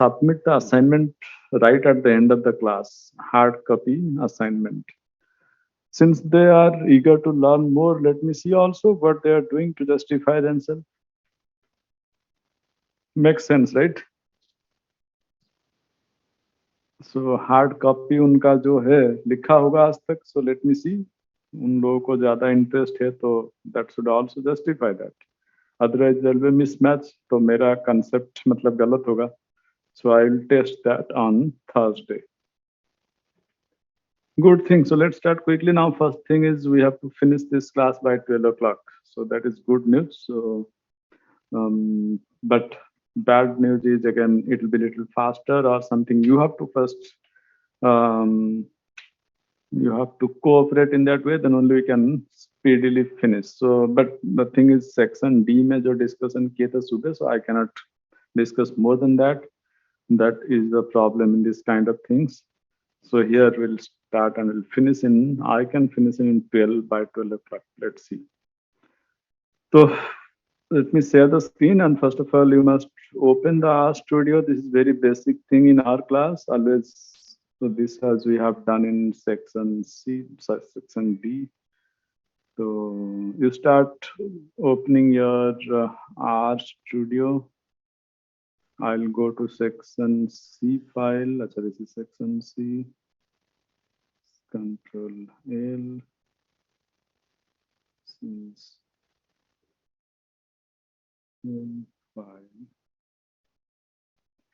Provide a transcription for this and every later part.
submit the assignment right at the end of the class, hard copy assignment. Since they are eager to learn more, let me see also what they are doing to justify themselves. Makes sense, right? So hard copy उनका जो है लिखा होगा आज तक. So let me see. उन लोगों को ज्यादा इंटरेस्ट है तो that should also justify that. Otherwise there will be mismatch. तो मेरा concept मतलब गलत होगा. So I will test that on Thursday. Good thing. So let's start quickly now. First thing is we have to finish this class by 12 o'clock. So that is good news. So, but bad news is again, it will be a little faster or something. You have to first, you have to cooperate in that way, then only we can speedily finish. So, but the thing is section D major discussion kiya tha subah, so I cannot discuss more than that. That is the problem in this kind of things. So here we'll start and we'll finish in, I can finish in 12 by 12 o'clock. Let's see. So let me share the screen, and first of all, you must open the R Studio. This is very basic thing in our class always. So this as we have done in section C, section D. So you start opening your R Studio. I'll go to section C file. Achha, this is section C. Control L. Since file.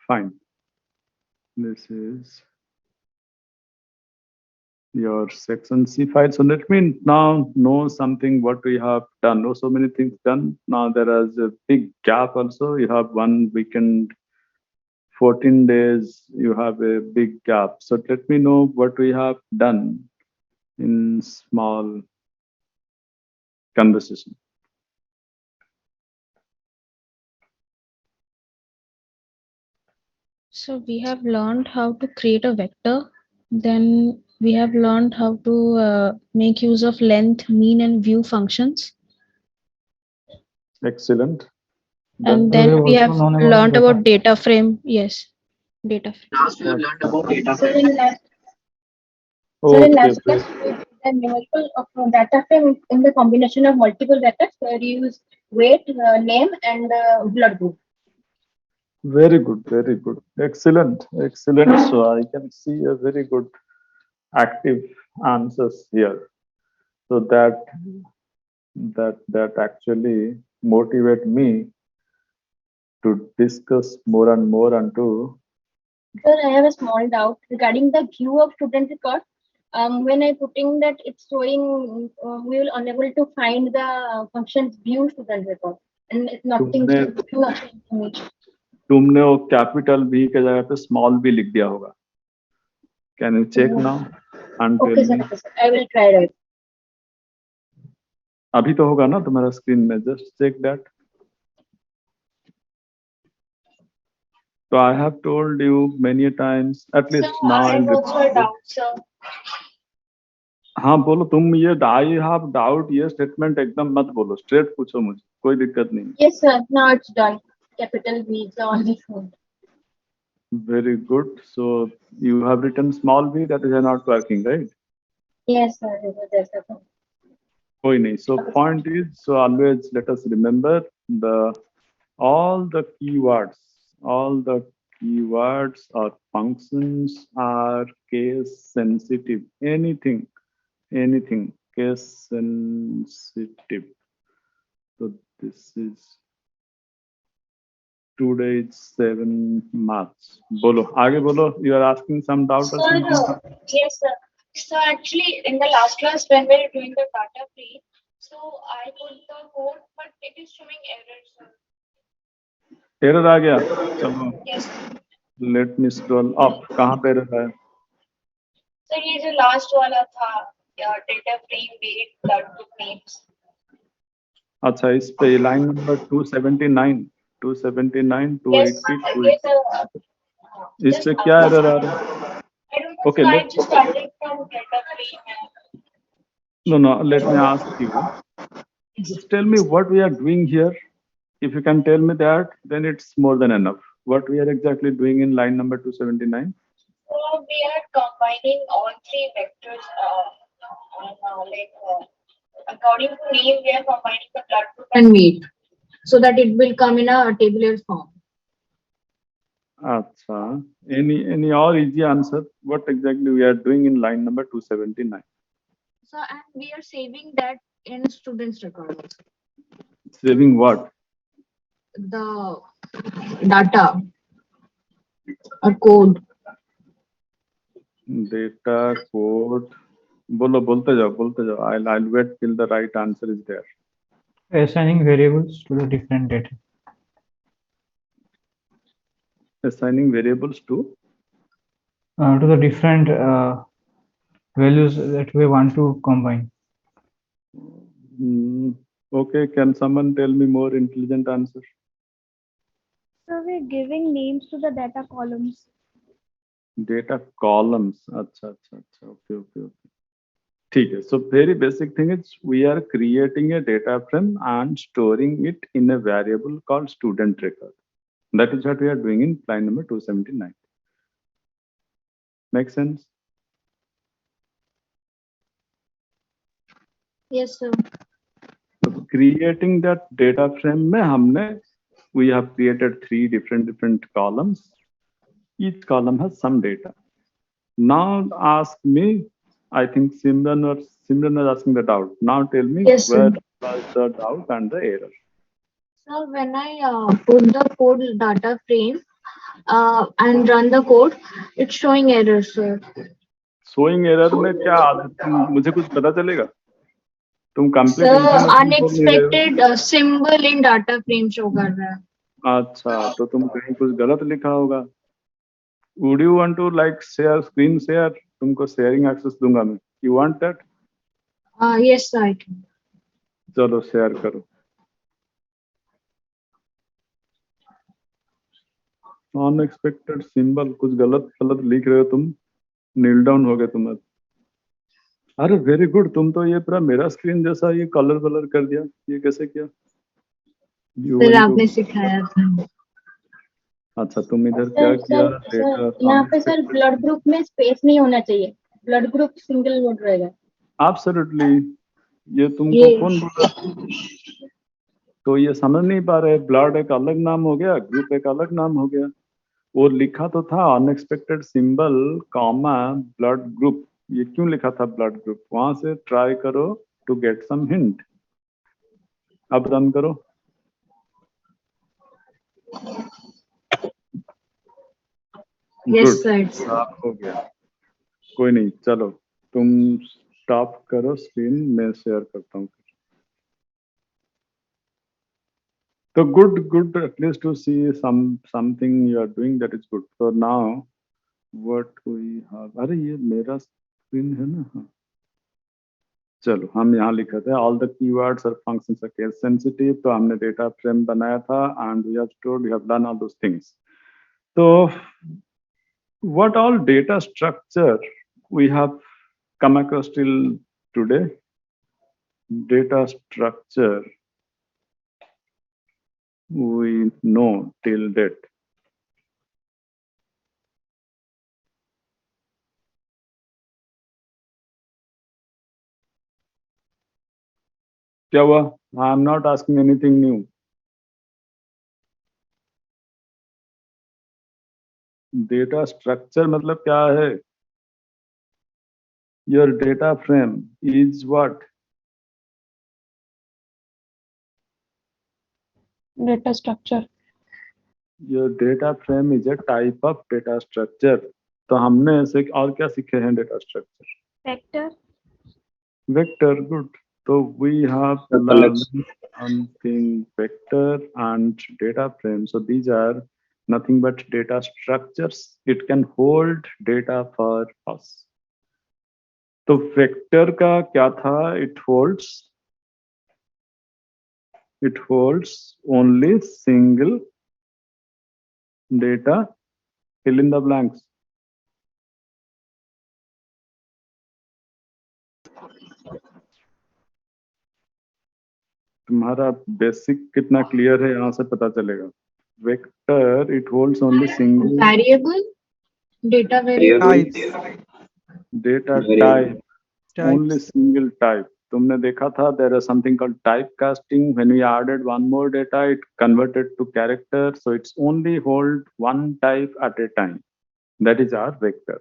Fine. This is your section C file. So let me now know something what we have done. Oh, so many things done. Now there is a big gap also. You have 1 weekend, 14 days, you have a big gap. So let me know what we have done in small conversation. So we have learned how to create a vector. Then we have learned how to make use of length, mean, and view functions. Excellent. And then we have learned about data frame. Yes, data frame. Last we have learned about data frame. So in Okay, last class, we did the numerical of data frame in the combination of multiple vectors where you use weight, name, and blood group. very good, very good. Excellent, excellent. So I can see a very good active answers here. So that actually motivate me to discuss more and more and to Sir, I have a small doubt regarding the view of student record. When I putting that, it's showing we will unable to find the functions view student record, and it's nothing तुमने nothing image. तुमने वो capital B के जगह पे small B लिख दिया होगा. Can you check now and tell Okay, sir. Me. Okay, sir. I will try it. अभी तो होगा ना तुम्हारा स्क्रीन में. Just check that. So I have told you many times, at least So now I I'll have also a repeat it. doubt, sir. हाँ बोलो तुम. ये आई हैव डाउट ये स्टेटमेंट एकदम मत बोलो. स्ट्रेट पूछो मुझे. कोई दिक्कत नहीं. Yes, sir. Now it's done. Capital V is on the phone. Very good. So you have written small b, that is not working, right? Yes, sir. That's the point. कोई नहीं. So point is, so always let us remember the all the keywords or functions are case sensitive. Anything case sensitive. So this is today is 7 March. Bolo, आगे बोलो. You are asking some doubt or Sir, something? yes, sir. So actually, in the last class when we were doing the data frame, so I put the code, but it is showing error, sir. Error आ गया. चलो. Yes, sir. Let me scroll up. कहाँ पे error है? So ये जो last वाला था, data frame weight blood group names. अच्छा, इस पे line number 279, 279, Yes, 280, yes, sir. इस पे क्या एरर आ रहा है? I don't know, Okay, so I just started from data frame. no, let me ask you. Just tell me what we are doing here. If you can tell me that, then it's more than enough. what we are exactly doing in line number 279? So we are combining all three vectors. According to name, we are combining the blood group And meat, so that it will come in a tabular form. Acha. Any or easy answer? What exactly we are doing in line number 279? So, and we are saving that in students' record also. Saving what? The data or code. Data code. बोलते जाओ. I'll wait till the right answer is there. Assigning variables to the different data. Assigning variables to The different values that we want to combine. Okay, can someone tell me more intelligent answer? So we're giving names to the data columns. Data columns. Acha. Okay. ठीक है. So very basic thing is we are creating a data frame and storing it in a variable called student record. That is what we are doing in line number 279. Make sense? Yes, sir. So creating that data frame में हमने we have created three different columns. Each column has some data. Now ask me, I think Simran was asking the doubt. Now tell me Yes, where sir. was the doubt and the error. So when I put the code data frame and run the code, it's showing errors, sir. Showing error में क्या मुझे कुछ पता चलेगा? तुम complete Sir, information बोल नहीं रहे हो। unexpected symbol in data frame show कर रहा है. अच्छा, तो तुम कहीं कुछ गलत लिखा होगा। Would you want to like share screen share? तुमको sharing access दूंगा मैं। You want that? Yes, sir, I can. चलो share करो। Unexpected symbol कुछ गलत लिख रहे हो तुम। Kneel down हो गए तुम अब। अरे वेरी गुड, तुम तो ये पूरा मेरा स्क्रीन जैसा ये कलर कर दिया। ये कैसे किया? सर आपने सिखाया था. अच्छा, तुम इधर क्या किया? सर यहाँ पे सर ब्लड ग्रुप में स्पेस नहीं होना चाहिए, ब्लड ग्रुप सिंगल वर्ड रहेगा। एब्सोल्युटली, ये तुमको कौन बोला? तो ये समझ नहीं पा रहे, ब्लड एक अलग नाम हो गया, ग्रुप एक अलग नाम हो गया। वो लिखा तो था unexpected symbol comma blood group, ये क्यों लिखा था ब्लड ग्रुप? वहां से ट्राई करो टू गेट सम हिंट। अब रन करो। Yes, sir. साफ हो गया। कोई नहीं, चलो तुम स्टॉप करो स्क्रीन, मैं शेयर करता हूँ। So good. At least to see something you are doing, that is good. So now what we have, अरे ये मेरा स्क्रीन है ना? हाँ, चलो हम यहाँ लिखे थे all the keywords or functions are case sensitive, तो हमने डेटा फ्रेम बनाया था and we have stored, we have done all those things. So what all data structure we have come across till today? Data structure we know till date. क्या हुआ? I am not asking anything new. Data structure मतलब क्या है? Your data frame is what? Data structure. Your data frame is a type of data structure. तो हमने ऐसे और क्या सीखे हैं data structure? Vector. Vector, good. So we have learned something vector and data frame. So these are nothing but data structures. It can hold data for us. तो vector का क्या था? It holds only single data. Fill in the blanks. तुम्हारा basic कितना clear है यहाँ से पता चलेगा। vector, it holds only single Variable, data variable. Types. data Variable. type, only Types. single type. तुमने देखा था there is something called typecasting. When we added one more data, it converted to character. So it's only hold one type at a time. That is our vector.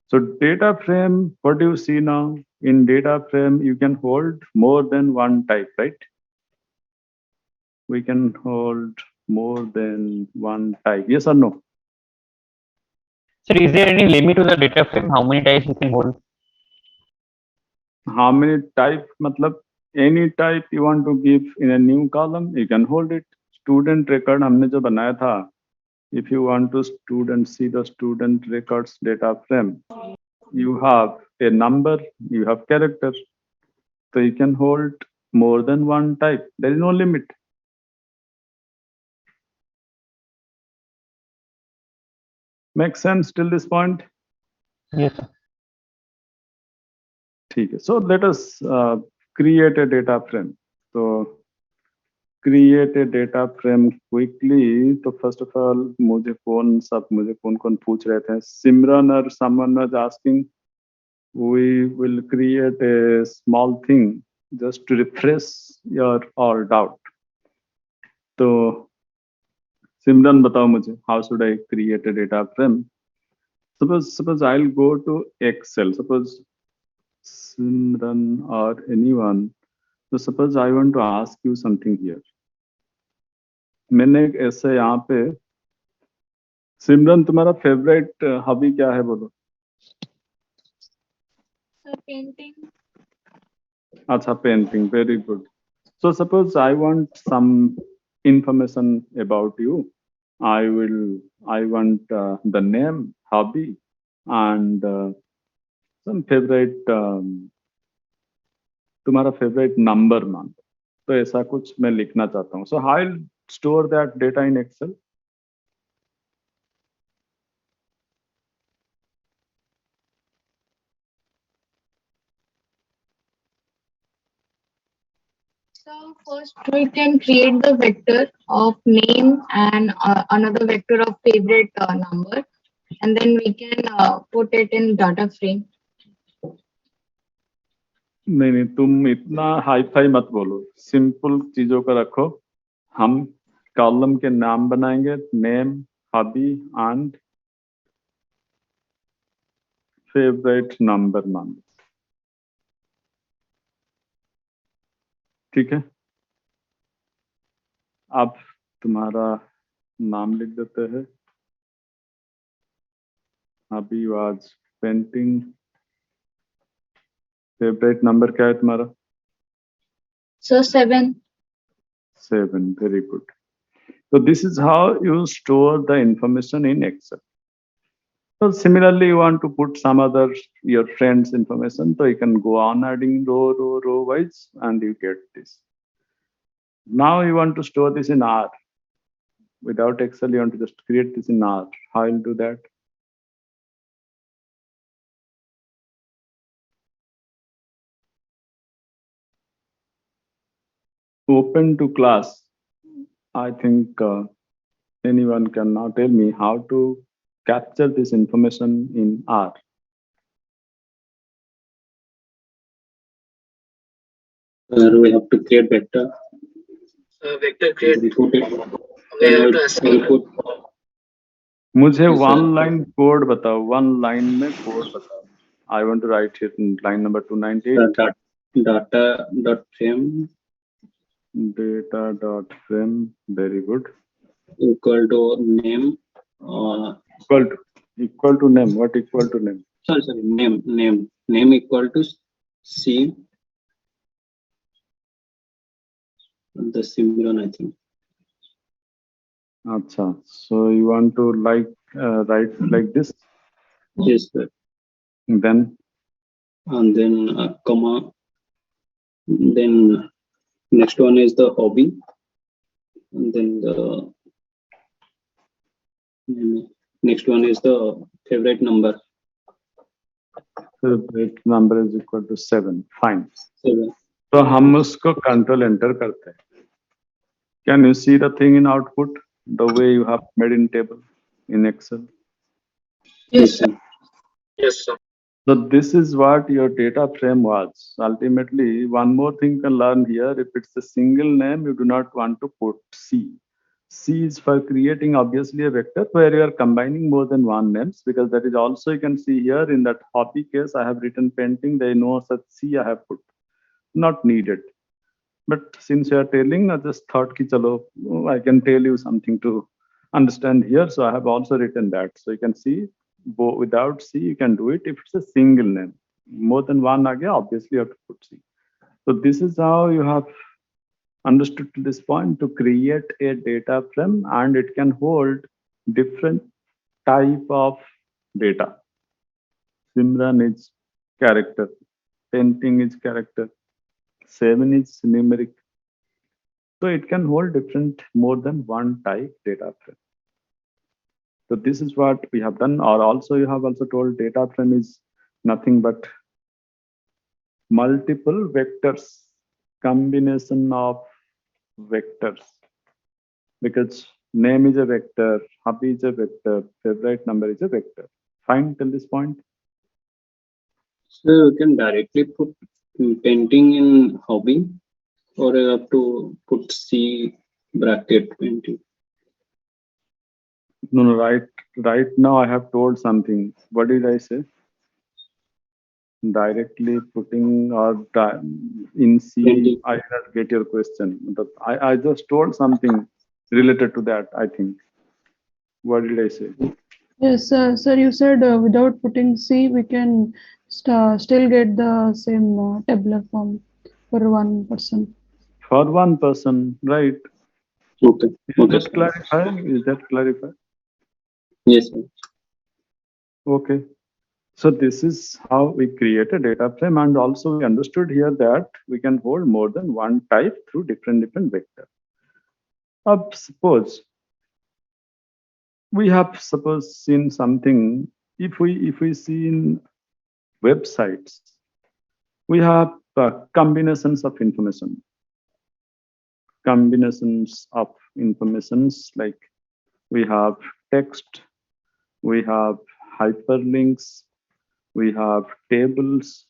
So data frame, what do you see now? In data frame, you can hold more than one type, right? We can hold more than one type. Yes or no? Sir, is there any limit to the data frame? How many types you can hold? How many type? मतलब any type you want to give in a new column, you can hold it. Student record हमने जो बनाया था, if you want to see the student records data frame, you have a number, you have character, so you can hold more than one type. There is no limit. Make sense till this point? Yes, sir. ठीक है. So let us create a data frame. So create a data frame quickly. तो first of all मुझे कौन पूछ रहे थे? Simran or someone was asking. We will create a small thing just to refresh your all doubt. तो Simran बताओ मुझे, how should I create a data frame? Suppose I'll go to Excel. Suppose Simran or anyone. So suppose I want to ask you something here. मैंने एक ऐसे यहाँ पे, सिमरन तुम्हारा favourite hobby क्या है बोलो? Sir, painting. अच्छा, painting. Very good. So suppose I want some information about you. I want the name, hobby, and some favorite. तुम्हारा फेवरेट नंबर मान. तो ऐसा कुछ मैं लिखना चाहता हूँ. So I'll store that data in Excel. So first we can create the vector of name and another vector of favorite number, and then we can put it in data frame. नहीं, तुम इतना hi fi मत बोलो. Simple चीजों का रखो. हम column के नाम बनाएंगे, name, hobby and favourite number मान. ठीक है. अब तुम्हारा नाम लिख देते हैं. Hobby was painting. Favourite number क्या है तुम्हारा? So 7. 7. Very good. So this is how you store the information in Excel. So similarly, you want to put some other your friends' information, so you can go on adding row wise, and you get this. Now you want to store this in R. Without Excel, you want to just create this in R. How you'll do that? Open to class. I think anyone can now tell me how to capture this information in R. We have to create vector. Vector create. We put it. We have to assign. We put मुझे Yes, one sir. line code बताओ. One line में code बताओ. I want to write here in line number 298. data dot frame Data dot frame. Very good. equal to name. Equal to name. What equal to name? Sorry, name equal to C. The Simran, I think. Acha. So you want to write like this? Yes, sir. Then And then comma. Then next one is the hobby. And then the next one is the favorite number. favorite number is equal to 7. Fine. 7. तो हम उसको control enter करते हैं. Can you see the thing in output? the way you have made in table in Excel. Yes, sir. Yes, sir. So this is what your data frame was. Ultimately, one more thing you can learn here, if it's a single name, you do not want to put C. C is for creating obviously a vector where you are combining more than one names, because that is also you can see here in that hobby case, I have written painting, there is no such C I have put, not needed. But since you are telling, I just thought ki chalo, I can tell you something to understand here. So I have also written that. So you can see without C, you can do it if it's a single name. More than one again, obviously you have to put C. So this is how you have understood to this point to create a data frame, and it can hold different type of data. Simran is character, painting is character, 7 is numeric. So it can hold different more than one type data frame. So this is what we have done. Or also you have also told data frame is nothing but multiple vectors, combination of vectors. Because name is a vector, hobby is a vector, favorite number is a vector. Fine till this point. So you can directly put painting in hobby, or you have to put C bracket painting. No, right now I have told something. What did I say? Directly putting or in C, Painting. I did not get your question. But I just told something related to that, I think. What did I say? Yes, sir, you said without putting C, we can still get the same tabular form for one person. For one person, right? Okay. Is Okay, that sir. clarify? Is that clarify? Yes, sir. Okay. So this is how we create a data frame, and also we understood here that we can hold more than one type through different vectors. Suppose we have seen something. If we see in websites, we have combinations of information. Combinations of informations like we have text, we have hyperlinks, we have tables,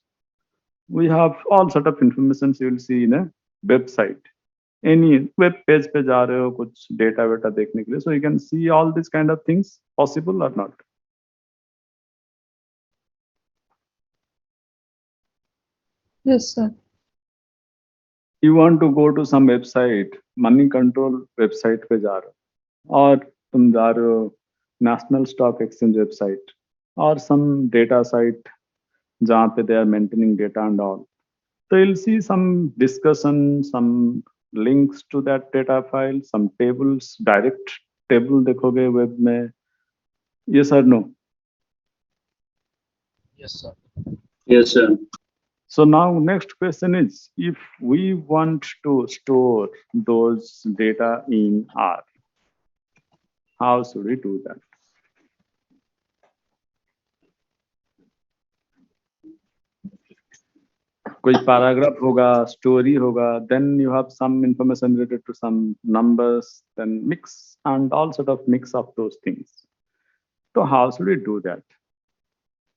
we have all sort of information you will see in a website. Any web page पे जा रहे हो कुछ data वेटा देखने के लिए, so you can see all these kind of things possible or not. Yes, sir. You want to go to some website, money control website पे जा रहे हो, और तुम जा रहे हो national stock exchange website or some data site जहाँ पे they are maintaining data and all. So you'll see some discussion, some links to that data file, some tables, direct table देखोगे web में. Yes or no? Yes, sir. Yes, sir. So now next question is, if we want to store those data in R, how should we do that? कोई paragraph होगा, story होगा, then you have some information related to some numbers, then mix and all sort of mix of those things. So how should we do that?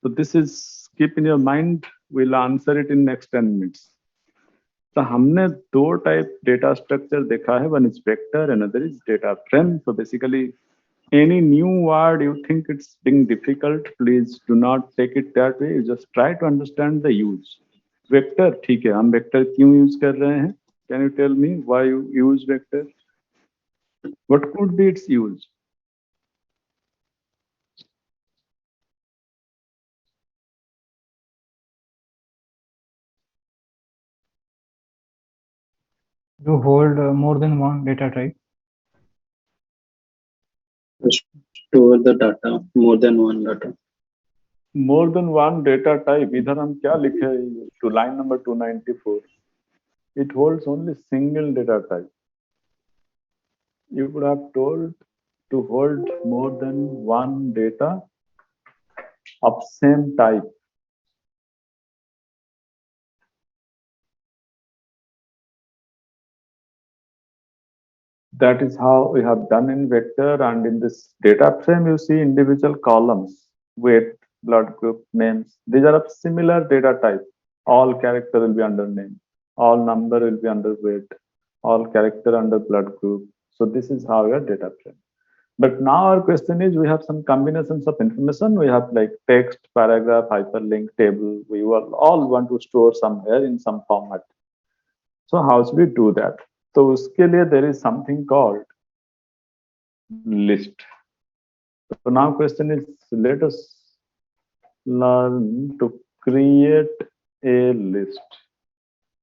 So this is, keep in your mind, we'll answer it in next 10 minutes. तो हमने दो type data structure देखा है, one is vector, another is data frame. So basically any new word you think it's being difficult, please do not take it that way. You just try to understand the use. Vector, ठीक है, हम vector क्यों use कर रहे हैं? Can you tell me why you use vector? What could be its use? To hold more than one data type. Store the data, more than one data. More than one data type. इधर हम क्या लिखे to line number 294? It holds only single data type. You could have told to hold more than one data of same type. That is how we have done in vector, and in this data frame you see individual columns, weight, blood group, names. These are of similar data type. All character will be under name, all number will be under weight, all character under blood group. So this is how your data frame. But now our question is, we have some combinations of information. We have like text, paragraph, hyperlink, table. We will all want to store somewhere in some format. So how should we do that? So uske liye there is something called list. So now question is, let us learn to create a list.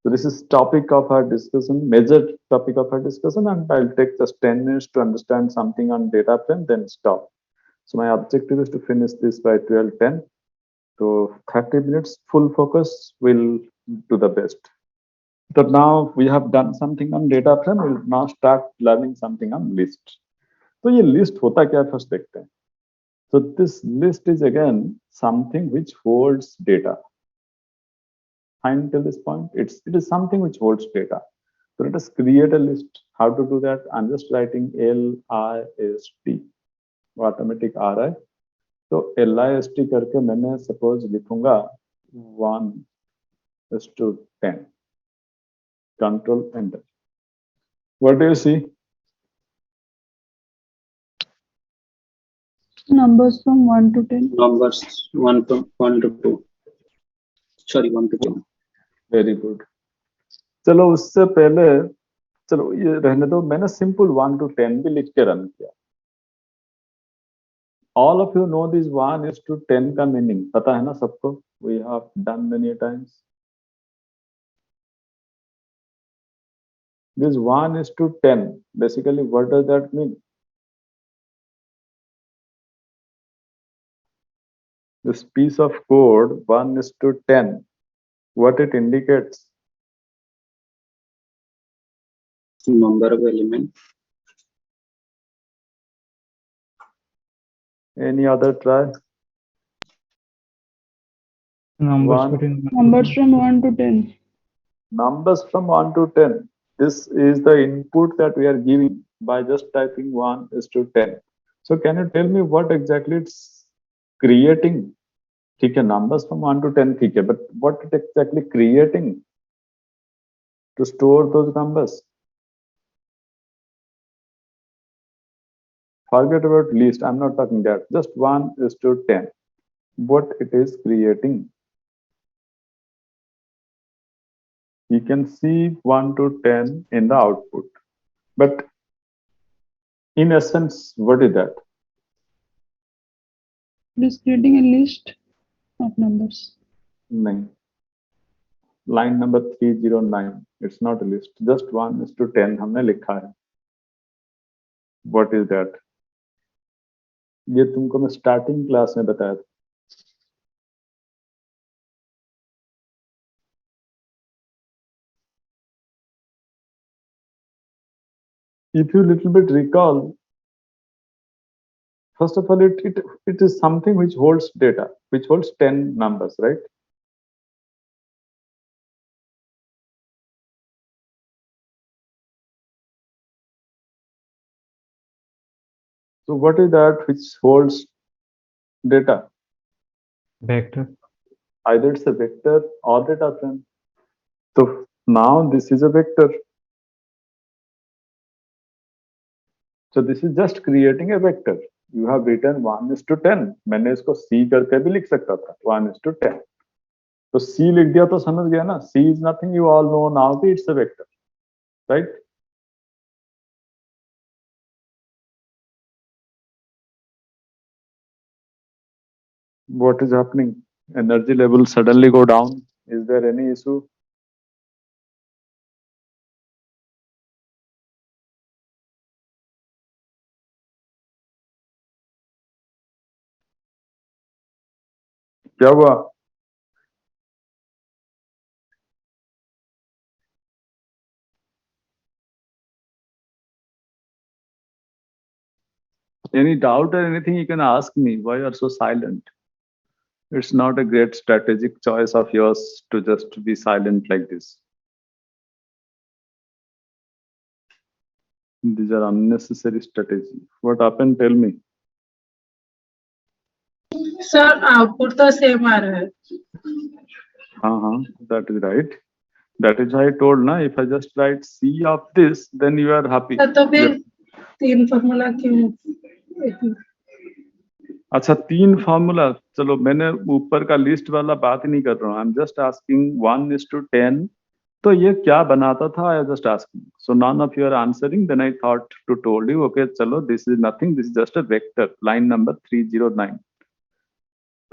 So this is topic of our discussion, major topic of our discussion, and I'll take just 10 minutes to understand something on data frame, then stop. So my objective is to finish this by 12:10. So 30 minutes full focus, will do the best. So now we have done something on data frame, we'll now start learning something on list. तो ये list होता क्या है first देखते हैं. So this list is again something which holds data. Until this point, it is something which holds data. So let us create a list. How to do that? I'm just writing LIST, automatic RI. तो LIST करके मैंने suppose लिखूंगा 1:10. Control enter. What do you see? Numbers from 1 to 10. Numbers 1 to 2. Sorry, 1 to 10. Very good. चलो उससे पहले चलो ये रहने दो, मैंने सिंपल 1 to 10 भी लिख के रन किया. All of you know this 1:10 का मीनिंग पता है ना सबको? We have done many times. This 1:10, basically what does that mean? This piece of code 1:10, what it indicates? Number of elements. Any other try? Numbers One. between Numbers from 1 to 10. Numbers from 1 to 10. This is the input that we are giving by just typing 1:10. So can you tell me what exactly it's creating? ठीक है, numbers from 1 to 10 ठीक है, but what it exactly creating to store those numbers? Forget about list, I'm not talking that, just 1:10. What it is creating? You can see 1 to 10 in the output, but in essence, what is that? It is creating a list of numbers. नहीं. Line number 309, it's not a list, just 1:10 हमने लिखा है. What is that? ये तुमको मैं starting class में बताया था. If you little bit recall, first of all, it is something which holds data, which holds 10 numbers, right? So what is that which holds data? vector. Either it's a vector or data frame. So now this is a vector. So this is just creating a vector. You have written 1:10. मैंने इसको C करके भी लिख सकता था 1:10. तो C लिख दिया तो समझ गया ना. C is nothing, you all know now that it's a vector, right? What is happening? Energy level suddenly go down. Is there any issue? क्या हुआ? Any doubt or anything you can ask me. Why you are so silent? It's not a great strategic choice of yours to just be silent like this. These are unnecessary strategy. What happened? Tell me. Sir output तो same आ रहा है. That is right. That is why I told na, if I just write C of this, then you are happy. Sir तो फिर 3 formula क्यों? अच्छा 3 formula, चलो मैंने ऊपर का लिस्ट वाला बात ही नहीं कर रहा हूँ. I am just asking 1:10. तो ये क्या बनाता था? I just asking. So none of you are answering. Then I thought to told you, okay चलो this is nothing, this is just a vector. Line number 309.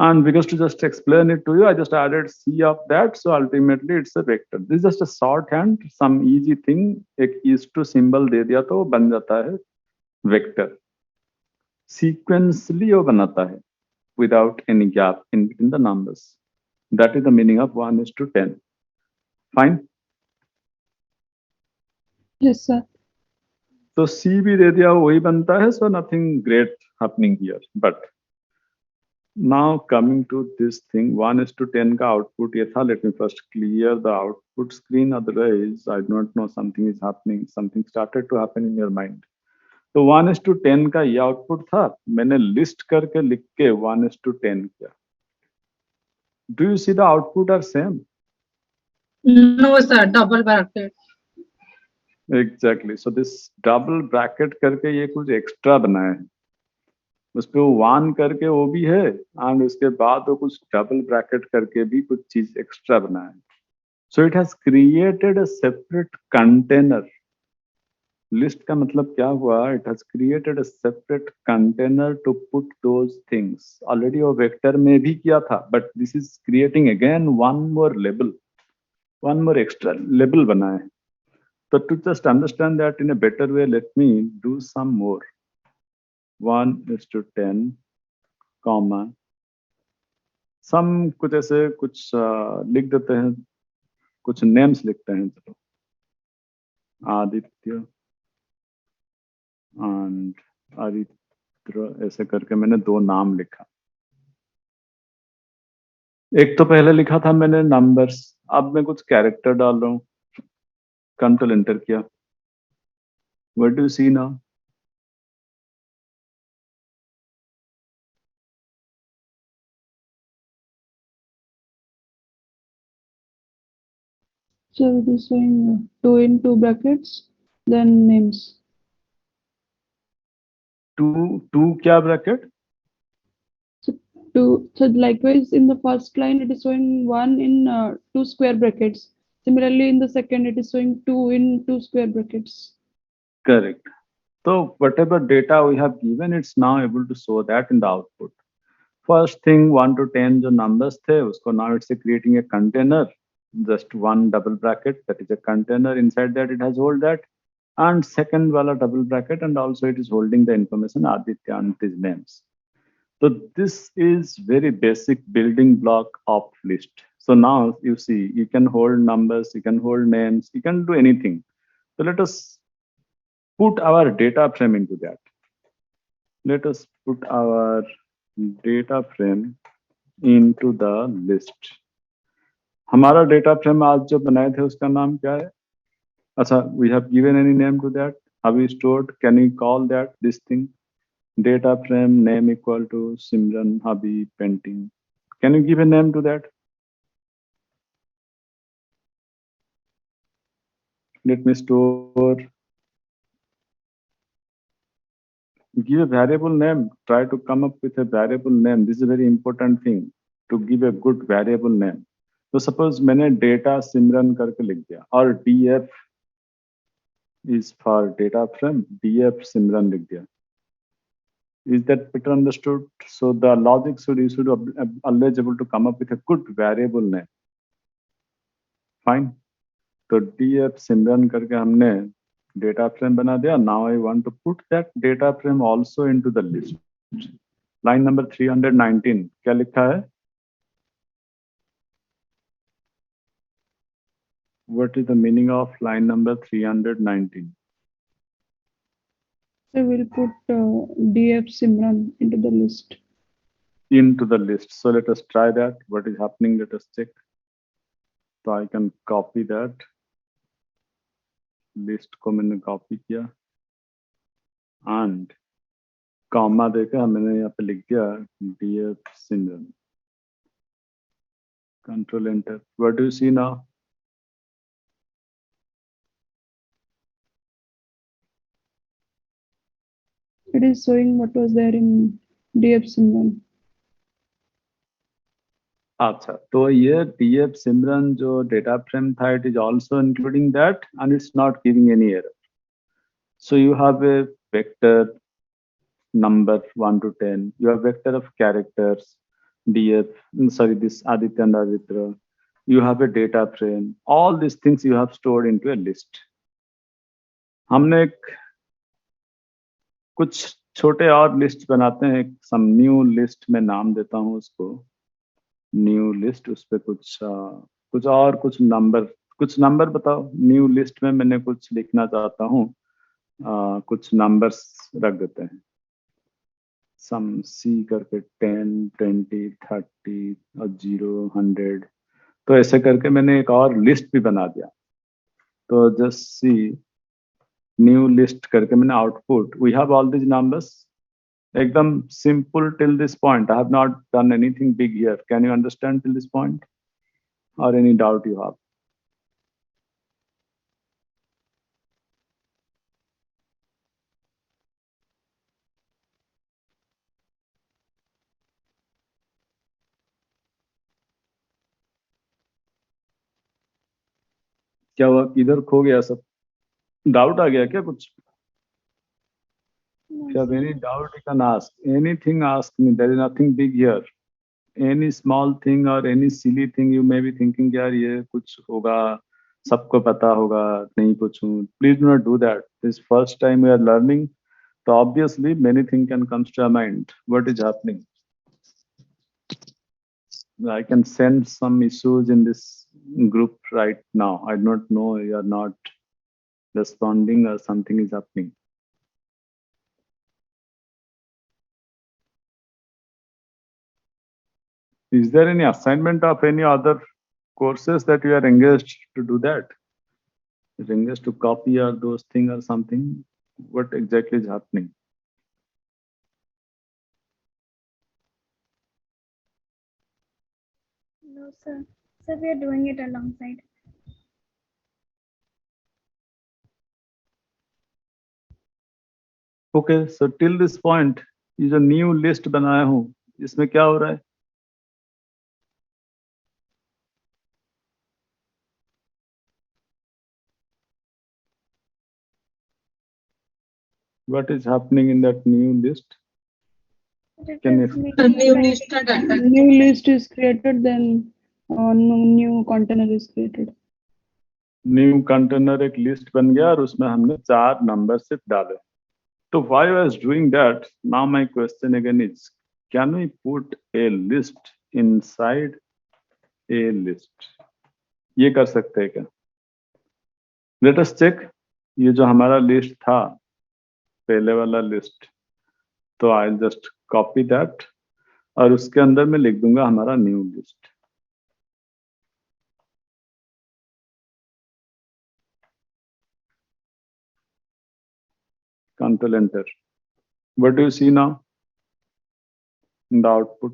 And because to just explain it to you, I just added C of that. So ultimately it's a vector. This is just a shorthand, some easy thing. एक is to symbol दे दिया तो वो बन जाता है vector. Sequentially वो बनाता है without any gap in between the numbers. That is the meaning of 1:10. Fine. Yes, sir. तो C भी दे दिया वही बनता है. So nothing great happening here. But now coming to this thing, 1:10 का output ये था. Let me first clear the output screen. Otherwise, I do not know something is happening. Something started to happen in your mind. तो 1:10 का ये output था. मैंने list करके लिख के 1:10 किया. Do you see the output are same? No sir, double bracket. Exactly. So this double bracket करके ये कुछ extra बनाया है. उस पे वो 1 करके वो भी है एंड उसके बाद वो कुछ डबल ब्रैकेट करके भी कुछ चीज एक्स्ट्रा बनाया है. So it has created a separate container. List का मतलब क्या हुआ? It has created a separate container to put those things. Already वो वेक्टर में भी किया था, but this is creating again one more label, one more extra label बनाया है. तो to just understand that in a better way, let me do some more. 1:10 comma some कुछ ऐसे कुछ लिख देते हैं, कुछ नेम्स लिखते हैं. चलो आदित्य एंड आदित्य ऐसे करके मैंने 2 नाम लिखा. एक तो पहले लिखा था मैंने नंबर्स. अब मैं कुछ कैरेक्टर डाल रहा हूँ. कंट्रोल एंटर किया. What do you see now? So it is showing 2 in 2 brackets, then names. 2 क्या bracket? So likewise in the first line it is showing 1 in 2 square brackets. Similarly in the second it is showing 2 in 2 square brackets. Correct. So whatever data we have given, it's now able to show that in the output. First thing 1 to 10 जो numbers थे उसको now it's creating a container, just one double bracket, that is a container. Inside that it has hold that, and second wala double bracket, and also it is holding the information Aditya and his names. So this is very basic building block of list. So now you see you can hold numbers, you can hold names, you can do anything. So let us put our data frame into that. Let us put our data frame into the list. हमारा data frame आज जो बनाए थे उसका नाम क्या है? अच्छा, we have given any name to that? Have we stored? Can we call that this thing? Data frame name equal to Simran Habib painting. Can you give a name to that? Let me store. Give a variable name. Try to come up with a variable name. This is a very important thing, to give a good variable name. So suppose मैंने data Simran करके लिख दिया, और df is for data frame, df Simran लिख दिया. Is that better understood? So the logic should, you should always able to come up with a good variable name. Fine. तो df Simran करके हमने data frame बना दिया. Now I want to put that data frame also into the list. Line number 319 क्या लिखा है? What is the meaning of line number 319? So we'll put DF Simran into the list. Into the list. So let us try that. What is happening? Let us check. So I can copy that. List को मैंने copy किया. and comma देखा मैंने यहाँ पे लिख दिया DF Simran. Control enter. What do you see now? It is showing what was there in DF Simran. अच्छा, तो ये DF Simran जो data frame था, it is also including that, and it's not giving any error. So you have a vector number 1 to 10. You have vector of characters, this Aditya and Aditya. You have a data frame. All these things you have stored into a list. हमने कुछ छोटे और list बनाते हैं. Some new list में नाम देता हूँ उसको न्यू लिस्ट. उस पे कुछ नंबर बताओ. न्यू लिस्ट में मैंने कुछ लिखना चाहता हूँ. कुछ नंबर्स रख देते हैं. सम सी करके 10, 20, 30 और 0, 100. तो ऐसे करके मैंने एक और लिस्ट भी बना दिया. तो जस्ट सी न्यू लिस्ट करके मैंने output. We have all these numbers. एकदम simple till this point. I have not done anything big here. Can you understand till this point और एनी डाउट यू हैव? क्या हुआ? इधर खो गया सब? डाउट आ गया क्या कुछ? If you have any doubt, you can ask. Anything, ask me. There is nothing big here. Any small thing or any silly thing you may be thinking, यार ये कुछ होगा, सबको पता होगा, नहीं पूछूं. Please do not do that. This first time we are learning, so obviously many things can come to your mind. What is happening? I can send some issues in this group right now. I do not know you are not responding or something is happening. Is there any assignment of any other courses that you are engaged to do that? Is engaged to copy or those things or something? What exactly is happening? No, sir. Sir, we are doing it alongside. Okay, so till this point, ये जो new list बनाया हूँ, इसमें क्या हो रहा है? What is happening in that new list? Can you explain? The new list data. New list is created, then new container is created. New container एक लिस्ट बन गया और उसमें हमने 4 नंबर सिर्फ डाले. तो why I was doing that? Now my question again is, can we put a list inside a list? ये कर सकते हैं क्या? Let us check. ये जो हमारा लिस्ट था, पहले वाला लिस्ट, तो आई जस्ट कॉपी दैट और उसके अंदर मैं लिख दूंगा हमारा new list. Control enter. What do you see now in the output?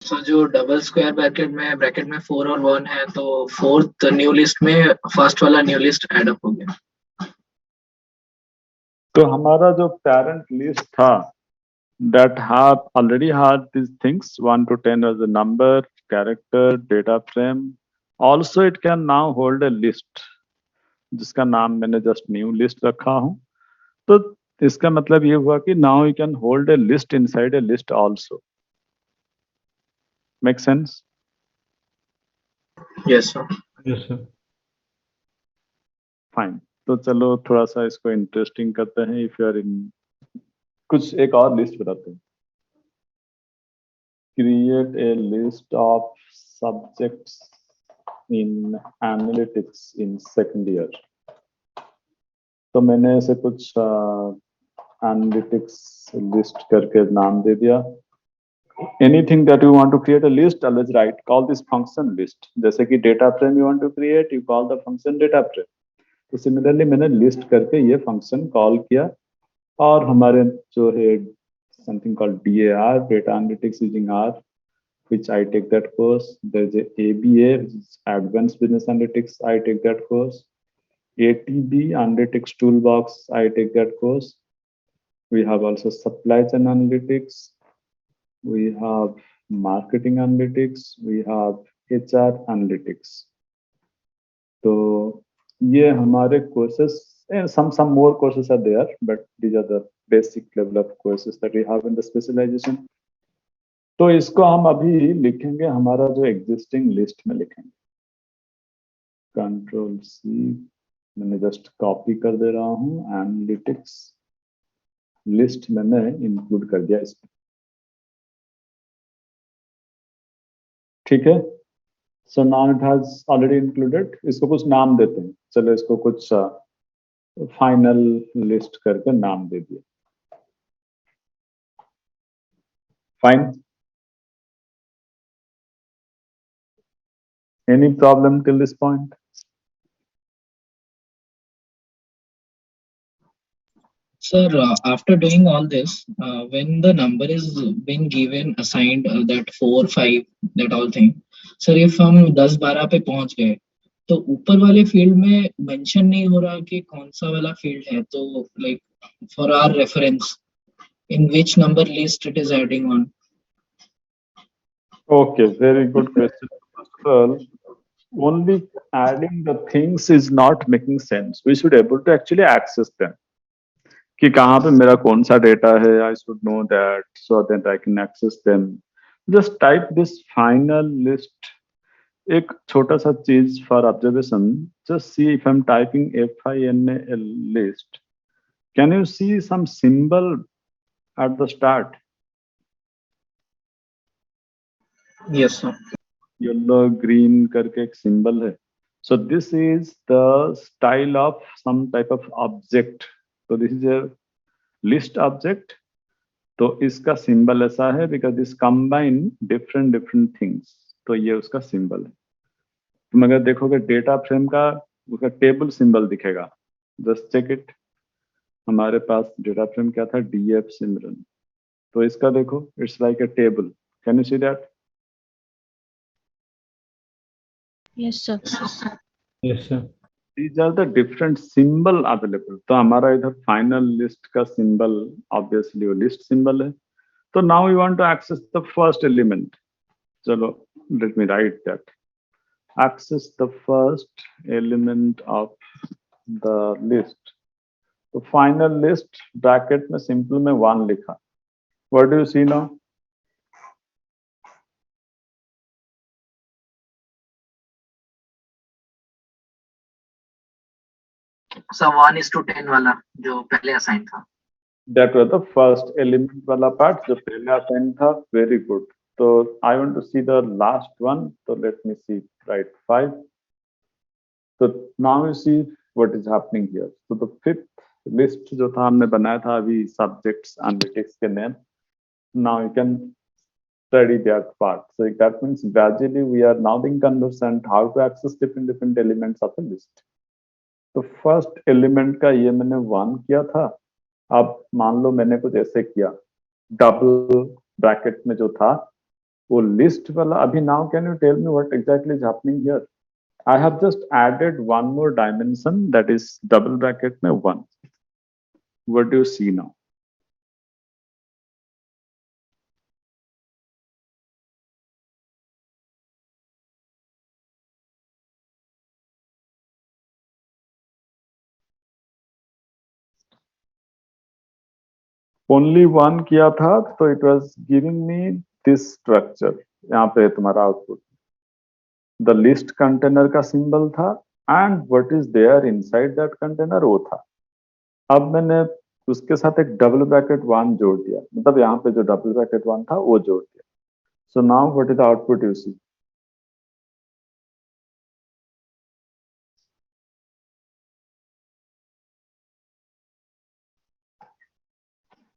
So जो डबल स्क्वायर ब्रैकेट में 4 और 1 है, तो फोर्थ न्यू लिस्ट में फर्स्ट वाला न्यू लिस्ट ऐड अप हो गया. तो हमारा जो पेरेंट लिस्ट था, that have already had these things 1 to 10 as a number, character, data frame. Also it can now hold a list जिसका नाम मैंने just new list रखा हूँ. तो इसका मतलब ये हुआ कि now you can hold a list inside a list also. Make sense? Yes sir. Yes, sir. Fine. तो चलो थोड़ा सा इसको इंटरेस्टिंग करते हैं. If you are in कुछ एक और लिस्ट बनाते हैं. Create a list of subjects in analytics in second year. तो मैंने ऐसे कुछ एनालिटिक्स लिस्ट करके नाम दे दिया. Anything that you want to create a list, always write call this function list. जैसे कि data frame you want to create, you call the function data frame. तो similarly मैंने list करके ये function call किया और हमारे जो है something called DAR, data analytics using R, which I take that course. There's a ABA, which is advanced business analytics. I take that course. ATB, analytics toolbox. I take that course. We have also supply chain analytics. We have marketing analytics. We have HR analytics. So ये हमारे courses, and some more courses are there, but these are the basic level of courses that we have in the specialization. तो इसको हम अभी लिखेंगे हमारा जो existing list में लिखेंगे. Control C, मैंने just copy कर दे रहा हूँ. Analytics list मैंने include कर दिया इसमें. ठीक है. So now it has already included. इसको कुछ नाम देते हैं. चलो इसको कुछ फाइनल लिस्ट करके नाम दे दिया. Fine. Any problem till this point? Sir, after doing all this, when the number is being given, assigned that 4, 5, that all thing, sir, if हम 10, 12 पे पहुंच गए, तो ऊपर वाले फील्ड में मेंशन नहीं हो रहा कि कौन सा वाला फील्ड है. तो like for our reference, in which number list it is adding on? Okay, very good question. First of all, only adding the things is not making sense. We should able to actually access them. कि कहाँ पे मेरा कौन सा data है, I should know that so that I can access them. Just type this final list. एक छोटा सा चीज for observation. Just see if I'm typing final list. Can you see some symbol at the start? Yes, sir. Yellow, green करके एक symbol है. So this is the style of some type of object. So this is a list object. तो इसका symbol ऐसा है because this combine different things. तो ये उसका symbol है. तुम अगर देखोगे data frame का उसका table symbol दिखेगा. Just check it. हमारे पास data frame क्या था? DF सिमरन. तो इसका देखो, it's like a table. Can you see that? Yes, sir. Yes, sir. These are the different symbol available. तो हमारा इधर final list का symbol obviously वो list symbol है. तो now we want to access the first element. चलो, let me write that. Access the first element of the list. तो final list bracket में simple में 1 लिखा. What do you see now? So 1:10 वाला जो पहले असाइन था. That was the first element वाला part जो पहला assign था. Very good. So I want to see the last one. So let me see. Right, 5. So now you see what is happening here. So the fifth list जो था हमने बनाया था अभी subjects analytics के name. Now you can study that part. So that means gradually we are now being conversant how to access different elements of a list. तो first element का ये मैंने 1 किया था. अब मान लो मैंने कुछ ऐसे किया, डबल ब्रैकेट में जो था वो लिस्ट वाला. अभी now can you tell me what exactly is happening here? I have just added one more dimension that is double bracket में 1. What do you see now? Only 1 किया था तो it was giving me this structure. यहाँ पे तुम्हारा output the list container का symbol था and what is there inside that container वो था. अब मैंने उसके साथ एक डबल ब्रैकेट 1 जोड़ दिया, मतलब यहाँ पे जो डबल ब्रैकेट 1 था वो जोड़ दिया. So now what is the output you see?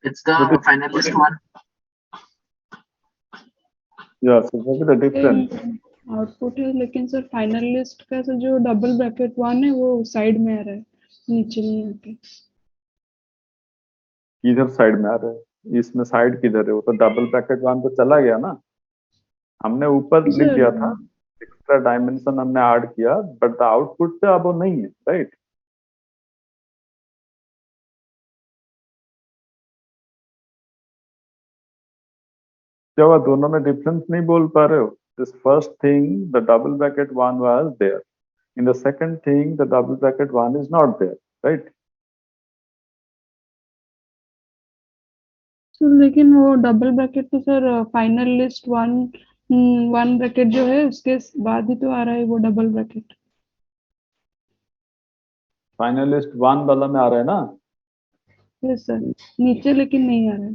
It's the What is finalist one. yeah, so what is the difference? Output है, लेकिन सर फाइनल लिस्ट का सर जो डबल ब्रैकेट वन है वो साइड में आ रहा है, नीचे नहीं आके। किधर साइड में आ रहा है? इसमें साइड किधर है? वो तो डबल ब्रैकेट वन तो चला गया ना, हमने ऊपर लिख दिया था, एक्स्ट्रा डायमेंशन हमने ऐड किया, बट द आउटपुट पे अब वो नहीं है, राइट? क्या हुआ, दोनों में डिफरेंस नहीं बोल पा रहे हो? This first thing the double bracket one was there, in the second thing the double bracket one is not there, right? Sir लेकिन वो डबल ब्रैकेट तो sir final list one bracket जो है उसके बाद ही तो आ रहा है वो double bracket. Final list one वाला में आ रहा है ना, यस सर, नीचे लेकिन नहीं आ रहा है।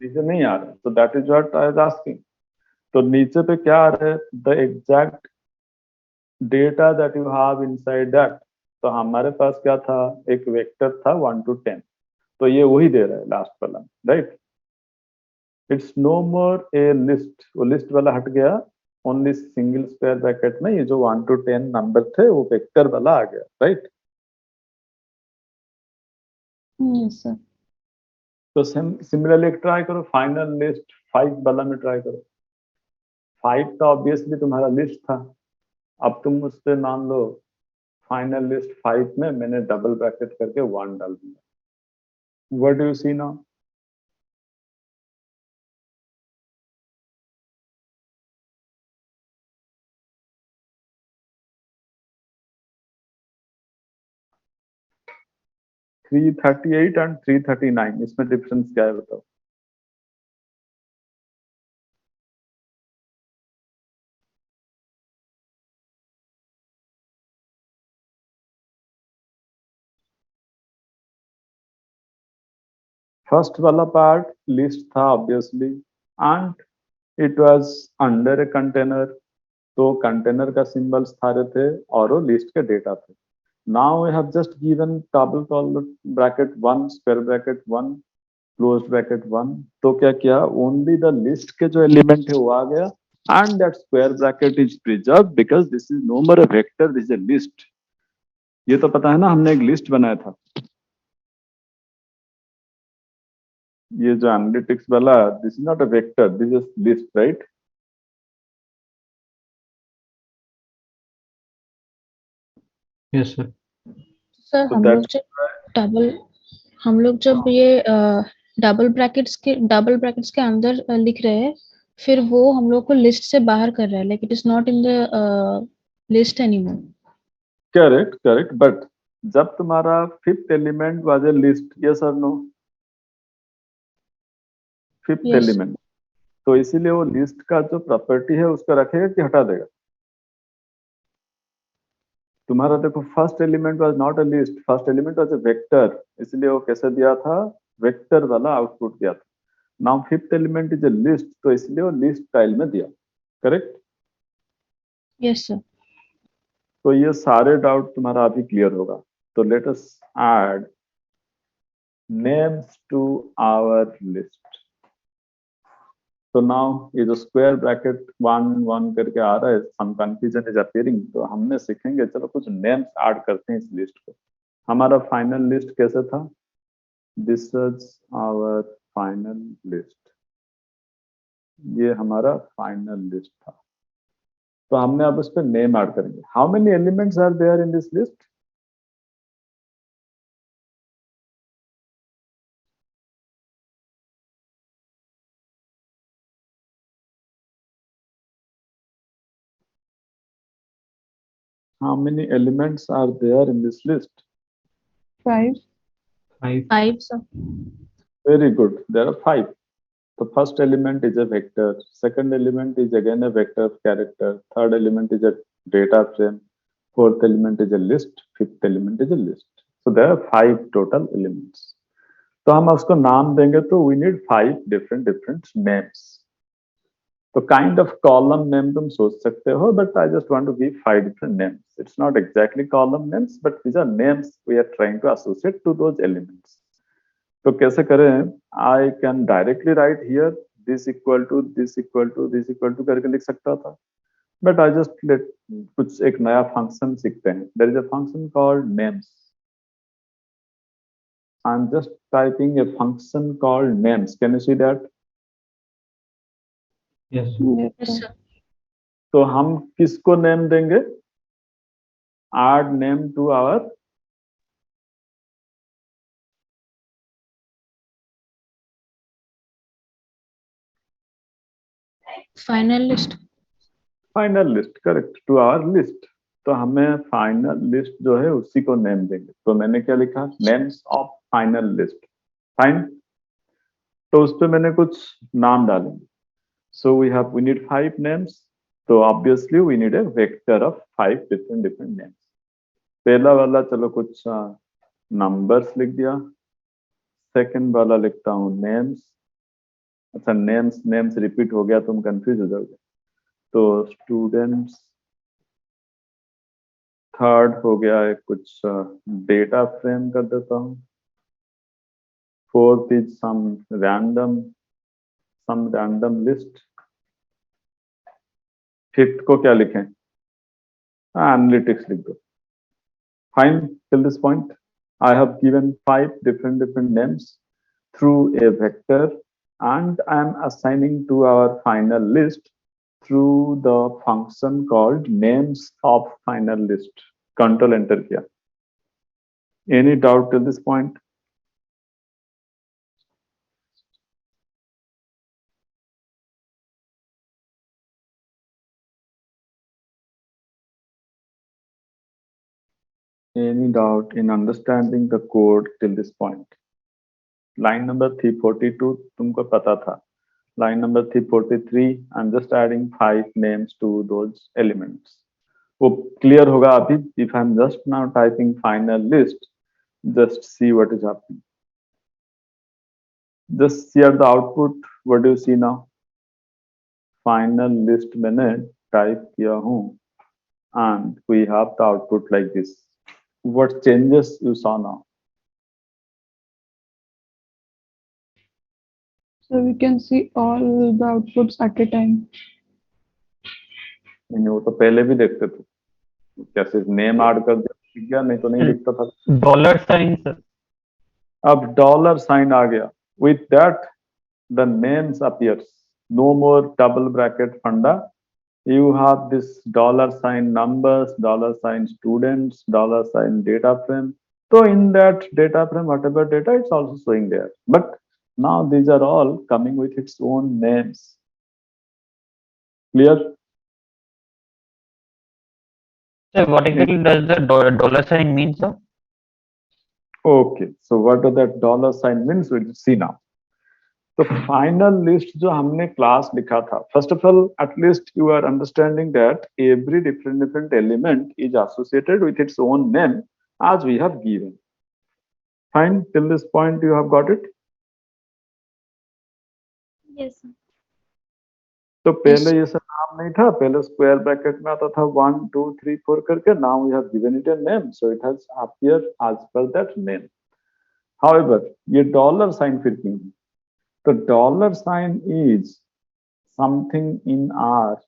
नीचे नहीं आ रहा है, तो that is what I was asking. तो नीचे पे क्या आ रहा है? The exact data that you have inside that. तो हमारे पास क्या था? एक वेक्टर था 1 to 10, तो ये वही दे रहा है लास्ट वाला, right? It's no more a list, वो लिस्ट वाला हट गया, ओनली सिंगल स्क्वायर ब्रैकेट में ये जो 1 to 10 नंबर थे वो वेक्टर वाला आ गया, राइट? Yes sir. तो सिमिलरली ट्राई करो, फाइनल लिस्ट 5 वाला में ट्राई करो। 5 का ऑब्वियसली तुम्हारा लिस्ट था, अब तुम उस पे मान लो फाइनल लिस्ट 5 में मैंने डबल ब्रैकेट करके 1 डाल दिया। What do you see now? Three 38 and 339, इसमें डिफरेंस क्या है बताओ? फर्स्ट वाला पार्ट लिस्ट था obviously, and it was under a container, तो कंटेनर का सिंबल्स सारे थे और वो लिस्ट के डेटा थे। Now we have just given double bracket 1 square bracket 1 close bracket 1, तो क्या किया? ओनली द लिस्ट के जो एलिमेंट है वो आ गया, and that square bracket is preserve because this is no more a vector, this is a list. ये तो पता है ना, हमने एक लिस्ट बनाया था। ये जो एनालिटिक्स वाला, this is not a vector, this is list, right? Yes sir. Sir So हम that लोग जब ये डबल ब्रैकेट्स के अंदर लिख रहे हैं, फिर वो हम लोग को लिस्ट से बाहर कर रहा है, like it is not in the list anymore. Correct correct, but जब तुम्हारा fifth element was a list, yes और नो? Fifth Yes. एलिमेंट, तो इसीलिए वो लिस्ट का जो प्रॉपर्टी है उसको रखेगा कि हटा देगा? तुम्हारा देखो, first element was not a list, first element was a vector, इसलिए वो कैसे दिया था? वेक्टर वाला आउटपुट दिया था। Now fifth element is a list, तो इसलिए वो लिस्ट स्टाइल में दिया, करेक्ट? Yes sir. तो ये सारे डाउट तुम्हारा अभी क्लियर होगा। तो let us add names to our list. तो नाउ ये जो स्क्वायर ब्रैकेट 1 1 करके आ रहा है, सम कंफ्यूजन इज अपीयरिंग, तो हमने सीखेंगे, चलो कुछ नेम्स ऐड करते हैं इस लिस्ट को। हमारा फाइनल लिस्ट कैसे था? This is our final list, ये हमारा फाइनल लिस्ट था। तो हमने अब उस पर नेम ऐड करेंगे। How many elements are there in this list? How many elements are there in this list? 5. 5. 5 sir. Very good. There are 5. The first element is a vector. Second element is again a vector of character. Third element is a data frame. Fourth element is a list. Fifth element is a list. So there are 5 total elements. तो हम उसको नाम देंगे, तो we need 5 different names. तो kind of column name तुम सोच सकते हो, but I just want to give 5 different names. It's not exactly column names, but these are names we are trying to associate to those elements. तो कैसे करें? I can directly write here this equal to this equal to this equal to करके लिख सकता था, but I just let कुछ एक नया फंक्शन सीखते हैं. There is a function called names. I am just typing a function called names. Can you see that? Yes, sir. Yes, Yes, sir. sir. तो हम किसको नेम देंगे? add name to our Final list. Final list. Correct, to our list. तो हमें final list जो है उसी को नेम देंगे. तो मैंने क्या लिखा? Names of final list. Fine. तो उस पे मैंने कुछ नाम डालेंगे. So we need 5 names. तो obviously we need a vector of 5 different names. पहला वाला चलो कुछ नंबर्स लिख दिया. सेकंड वाला लिखता हूँ नेम्स. अच्छा, नेम्स नेम्स रिपीट हो गया, तुम कंफ्यूज हो जाओगे. तो स्टूडेंट्स. थर्ड हो गया है कुछ डेटा फ्रेम कर देता हूँ. Fourth is some random list. Fifth को क्या लिखें? एनालिटिक्स लिख दो. Fine. Till this point I have given 5 different names through a vector, and I am assigning to our final list through the function called names of final list. Control enter किया. Any doubt till this point? Any doubt in understanding the code till this point? Line number 342 तुमको पता था. Line number 343, I'm just adding 5 names to those elements. वो clear होगा अभी. If I'm just now typing final list, just see what is happening. Just see at the output. What do you see now? Final list मैंने type किया हूँ, and we have the output like this. What changes you saw now? So we can see all the outputs at a time. नहीं, वो तो पहले भी देखते थे. क्या सिर्फ नेम ऐड कर दिया? नहीं तो नहीं दिखता था. Dollar sign, sir. अब डॉलर साइन आ गया. With that the names appears. No more double bracket funda. You have this dollar sign numbers, dollar sign students, dollar sign data frame. So in that data frame, whatever data, it's also showing there. But now these are all coming with its own names. Clear? Sir, what exactly does the dollar sign mean, sir? Okay. So what does that dollar sign means? We'll see now. तो final list जो हमने class लिखा था, first of all at least you are understanding that every different element is associated with its own name as we have given. Fine. Till this point you have got it? Yes, sir. तो पहले ये सब नाम नहीं था. पहले square bracket में आता था 1 2 3 4 करके. Now we have given it a name, so it has appeared as per that name. However, ये डॉलर साइन फिर क्यों है? The dollar sign is something in R.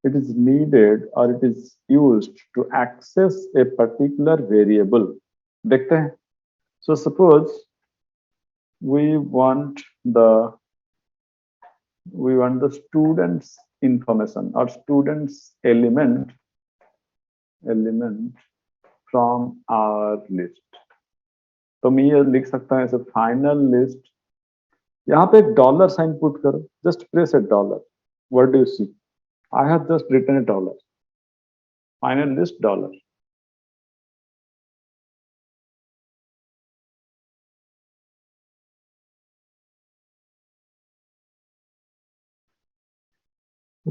It is needed or it is used to access a particular variable. देखते हैं. So suppose we want the students information or students element from our list. तो मैं ये लिख सकता हूँ ऐसे final list. यहाँ पे एक डॉलर साइन पुट करो. Just press a dollar. What do you see? I have just written a dollar. Final list dollar.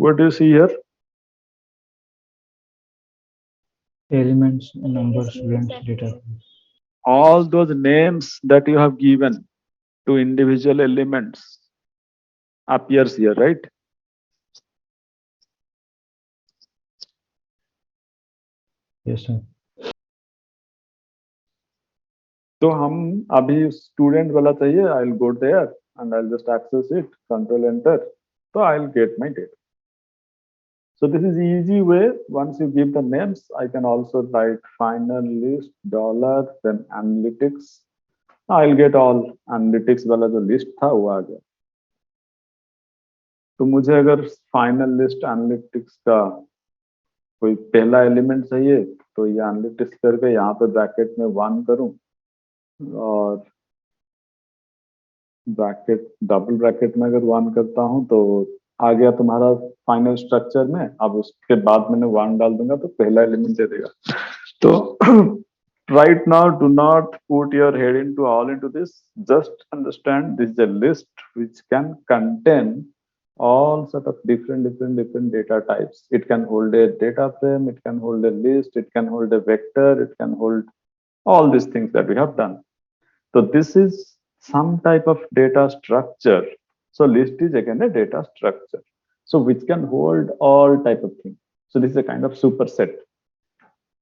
What do you see here? Elements, numbers, students, data. All those names that you have given to individual elements appears here, right? Yes, sir. तो हम अभी student वाला चाहिए, I will go there and I'll just access it, control enter, so I'll get my data. So this is easy way. Once you give the names, I can also write final list dollar then analytics. I'll get all analytics वाला जो list था वो आ गया. तो मुझे अगर final list analytics का कोई पहला एलिमेंट चाहिए तो ये एनालिटिक्स करके यहाँ पे ब्रैकेट में 1 करूं और ब्रैकेट डबल ब्रैकेट में अगर 1 करता हूं तो आ गया तुम्हारा फाइनल स्ट्रक्चर में. अब उसके बाद मैंने 1 डाल दूंगा तो पहला एलिमेंट दे देगा. तो right now do not put your head into all into this. Just understand this is a list which can contain all sort of different data types. It can hold a data frame, it can hold a list, it can hold a vector, it can hold all these things that we have done. So this is some type of data structure. So list is again a data structure, so which can hold all type of things. So this is a kind of superset.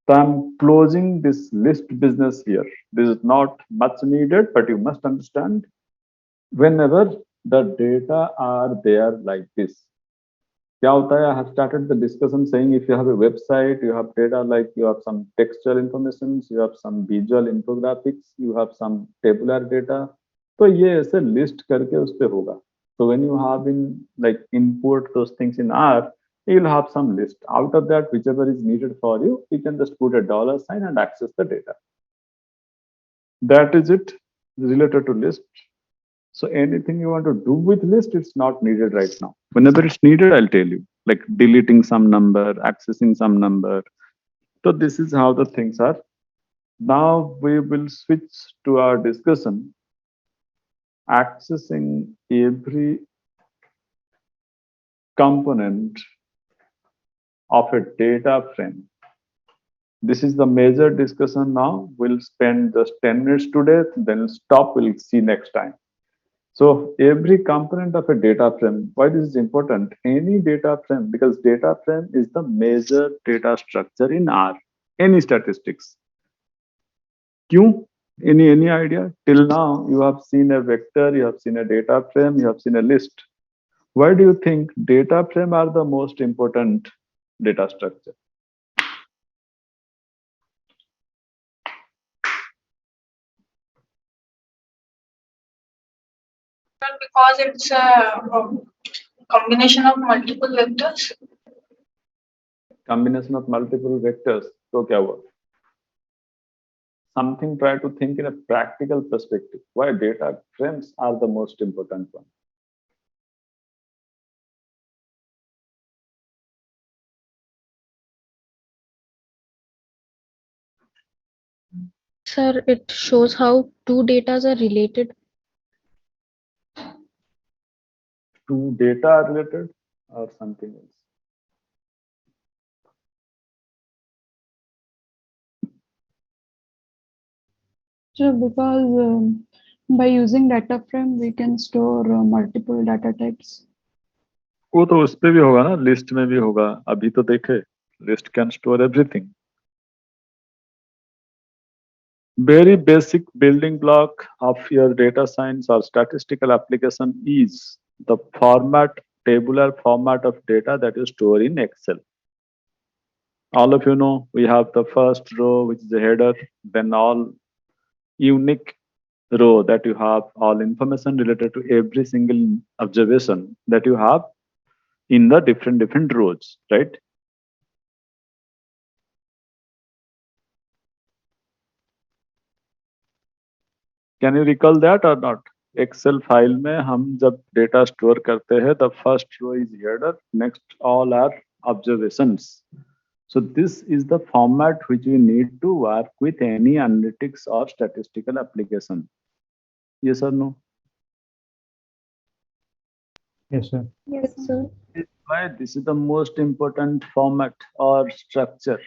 So I'm closing this list business here. This is not much needed, but you must understand whenever the data are there like this. क्या होता है? I have started the discussion saying if you have a website, you have data like you have some textual information, you have some visual infographics, you have some tabular data. तो ये ऐसे list करके उस पे होगा. So when you have in like import those things in R, you'll have some list. Out of that, whichever is needed for you, you can just put a dollar sign and access the data. That is it related to list. So anything you want to do with list, it's not needed right now. Whenever it's needed, I'll tell you, like deleting some number, accessing some number. So this is how the things are. Now we will switch to our discussion, accessing every component of a data frame. This is the major discussion now. We'll spend just 10 minutes today, then stop, we'll see next time. So every component of a data frame, why this is important? Any data frame, because data frame is the major data structure in R, any statistics. Kyun? Any idea? Till now, you have seen a vector, you have seen a data frame, you have seen a list. Why do you think data frame are the most important data structure? Because it's a combination of multiple vectors. Combination of multiple vectors. So kya hua? Something try to think in a practical perspective. Why data frames are the most important one? Sir, it shows how two datas are related. Two data are related or something else? So because by using data frame, we can store multiple data types. वो तो उस पे भी होगा ना, list में भी होगा. अभी तो देखे, list can store everything. Very basic building block of your data science or statistical application is the format, tabular format of data that you store in Excel. All of you know we have the first row, which is the header, then all unique row that you have all information related to every single observation that you have in the different rows, right? Can you recall that or not? Excel file में हम जब data store करते हैं, the first row is header, next all are observations. So this is the format which we need to work with any analytics or statistical application. Yes or no? Yes, sir. Yes, sir. Why this is the most important format or structure.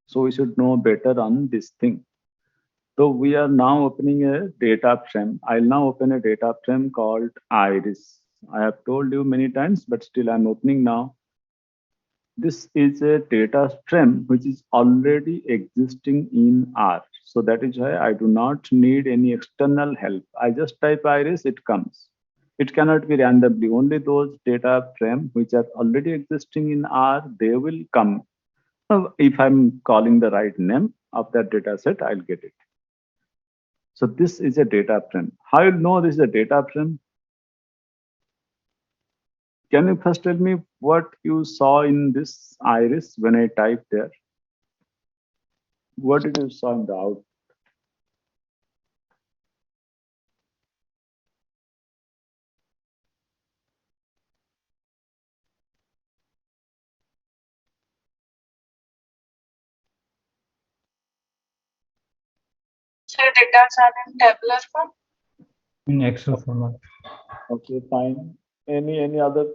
So we should know better on this thing. So we are now opening a data frame. I'll now open a data frame called Iris. I have told you many times, but still I'm opening now. this is a data frame which is already existing in R. So that is why I do not need any external help. I just type iris, it comes. It cannot be randomly. Only those data frame which are already existing in R, they will come. If I'm calling the right name of that data set, I'll get it. So this is a data frame. How you know this is a data frame? Can you first tell me what you saw in this iris when I typed there? What did you saw in the out? So data are in tabular form. In Excel format. Okay, fine. Any other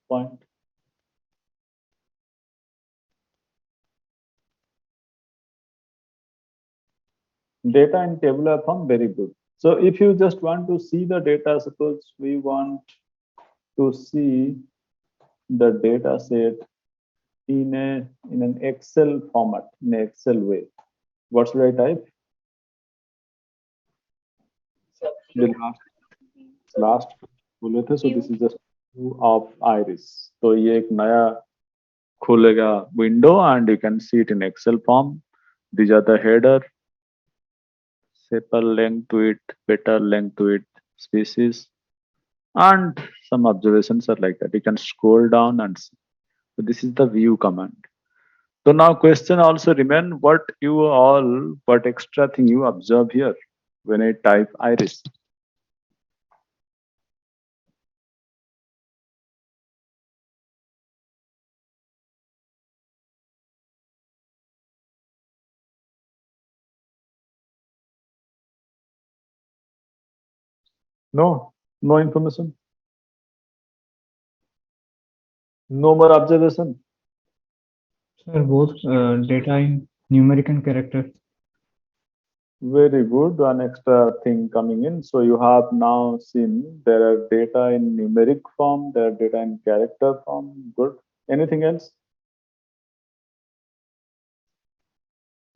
point? Data in tabular form, very good. So if you just want to see the data, suppose we want to see the data set in an Excel format, in an Excel way. What should I type? The last बोले थे, so this is just view of iris. तो ये एक नया खुलेगा window and you can see it in Excel form. These are the header, sepal length to it, better length to it, species, and some observations are like that. You can scroll down and see. So this is the view command. So now question also remain, what extra thing you observe here when I type iris? No information. No more observation. Sir, both data in numeric and character. Very good. One extra thing coming in. So you have now seen there are data in numeric form, there are data in character form. Good. Anything else?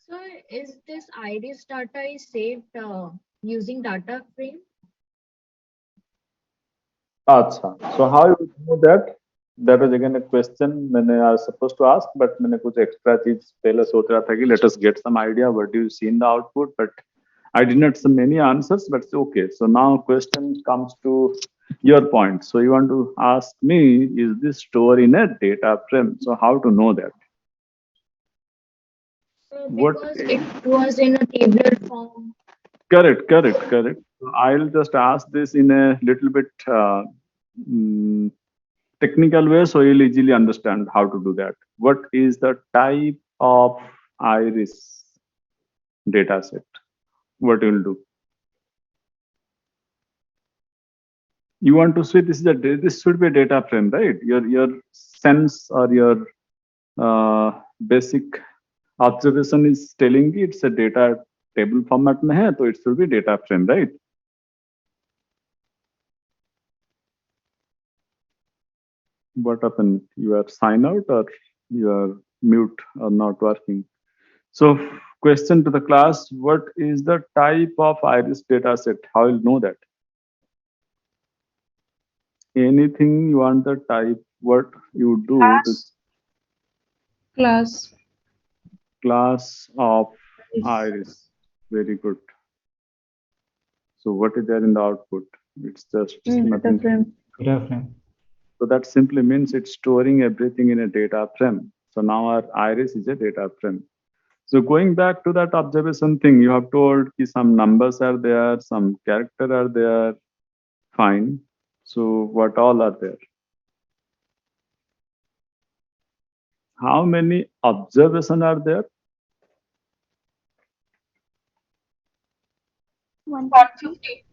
So is this iris data is saved using data frame? Acha. So how you know that? That was again a question I was supposed to ask, but मैंने कुछ extra चीज पहले सोच रहा था कि let us get some idea what do you see in the output, but I did not see many answers, but it's okay. So now question comes to your point. So you want to ask me, is this stored in a data frame? So how to know that? Because it was in a tabular form. Correct. So I'll just ask this in a little bit technical way, so you'll easily understand how to do that. What is the type of iris data set? What you'll do? You want to say this should be a data frame, right? Your sense or your basic observation is telling you it's a data table format mein hai, so it should be data frame, right? What happened? You are sign out or you are mute or not working? So question to the class, what is the type of iris data set? How will know that? Anything you want the type, what you do to class of iris. Very good. So what is there in the output? It's just nothing. Data frame. So that simply means it's storing everything in a data frame. So now our iris is a data frame. So going back to that observation thing, you have told ki some numbers are there, some character are there. Fine. So what all are there? How many observation are there? 150.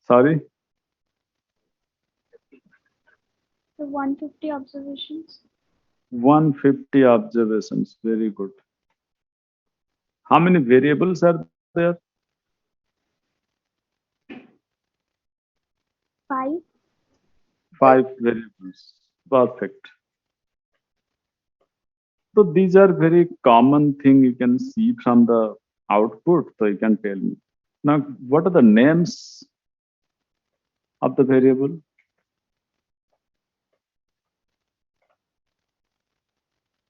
Sorry? So 150 observations. 150 observations. Very good. How many variables are there? 5. 5 variables. Perfect. So these are very common thing you can see from the output. So you can tell me. Now, what are the names of the variable?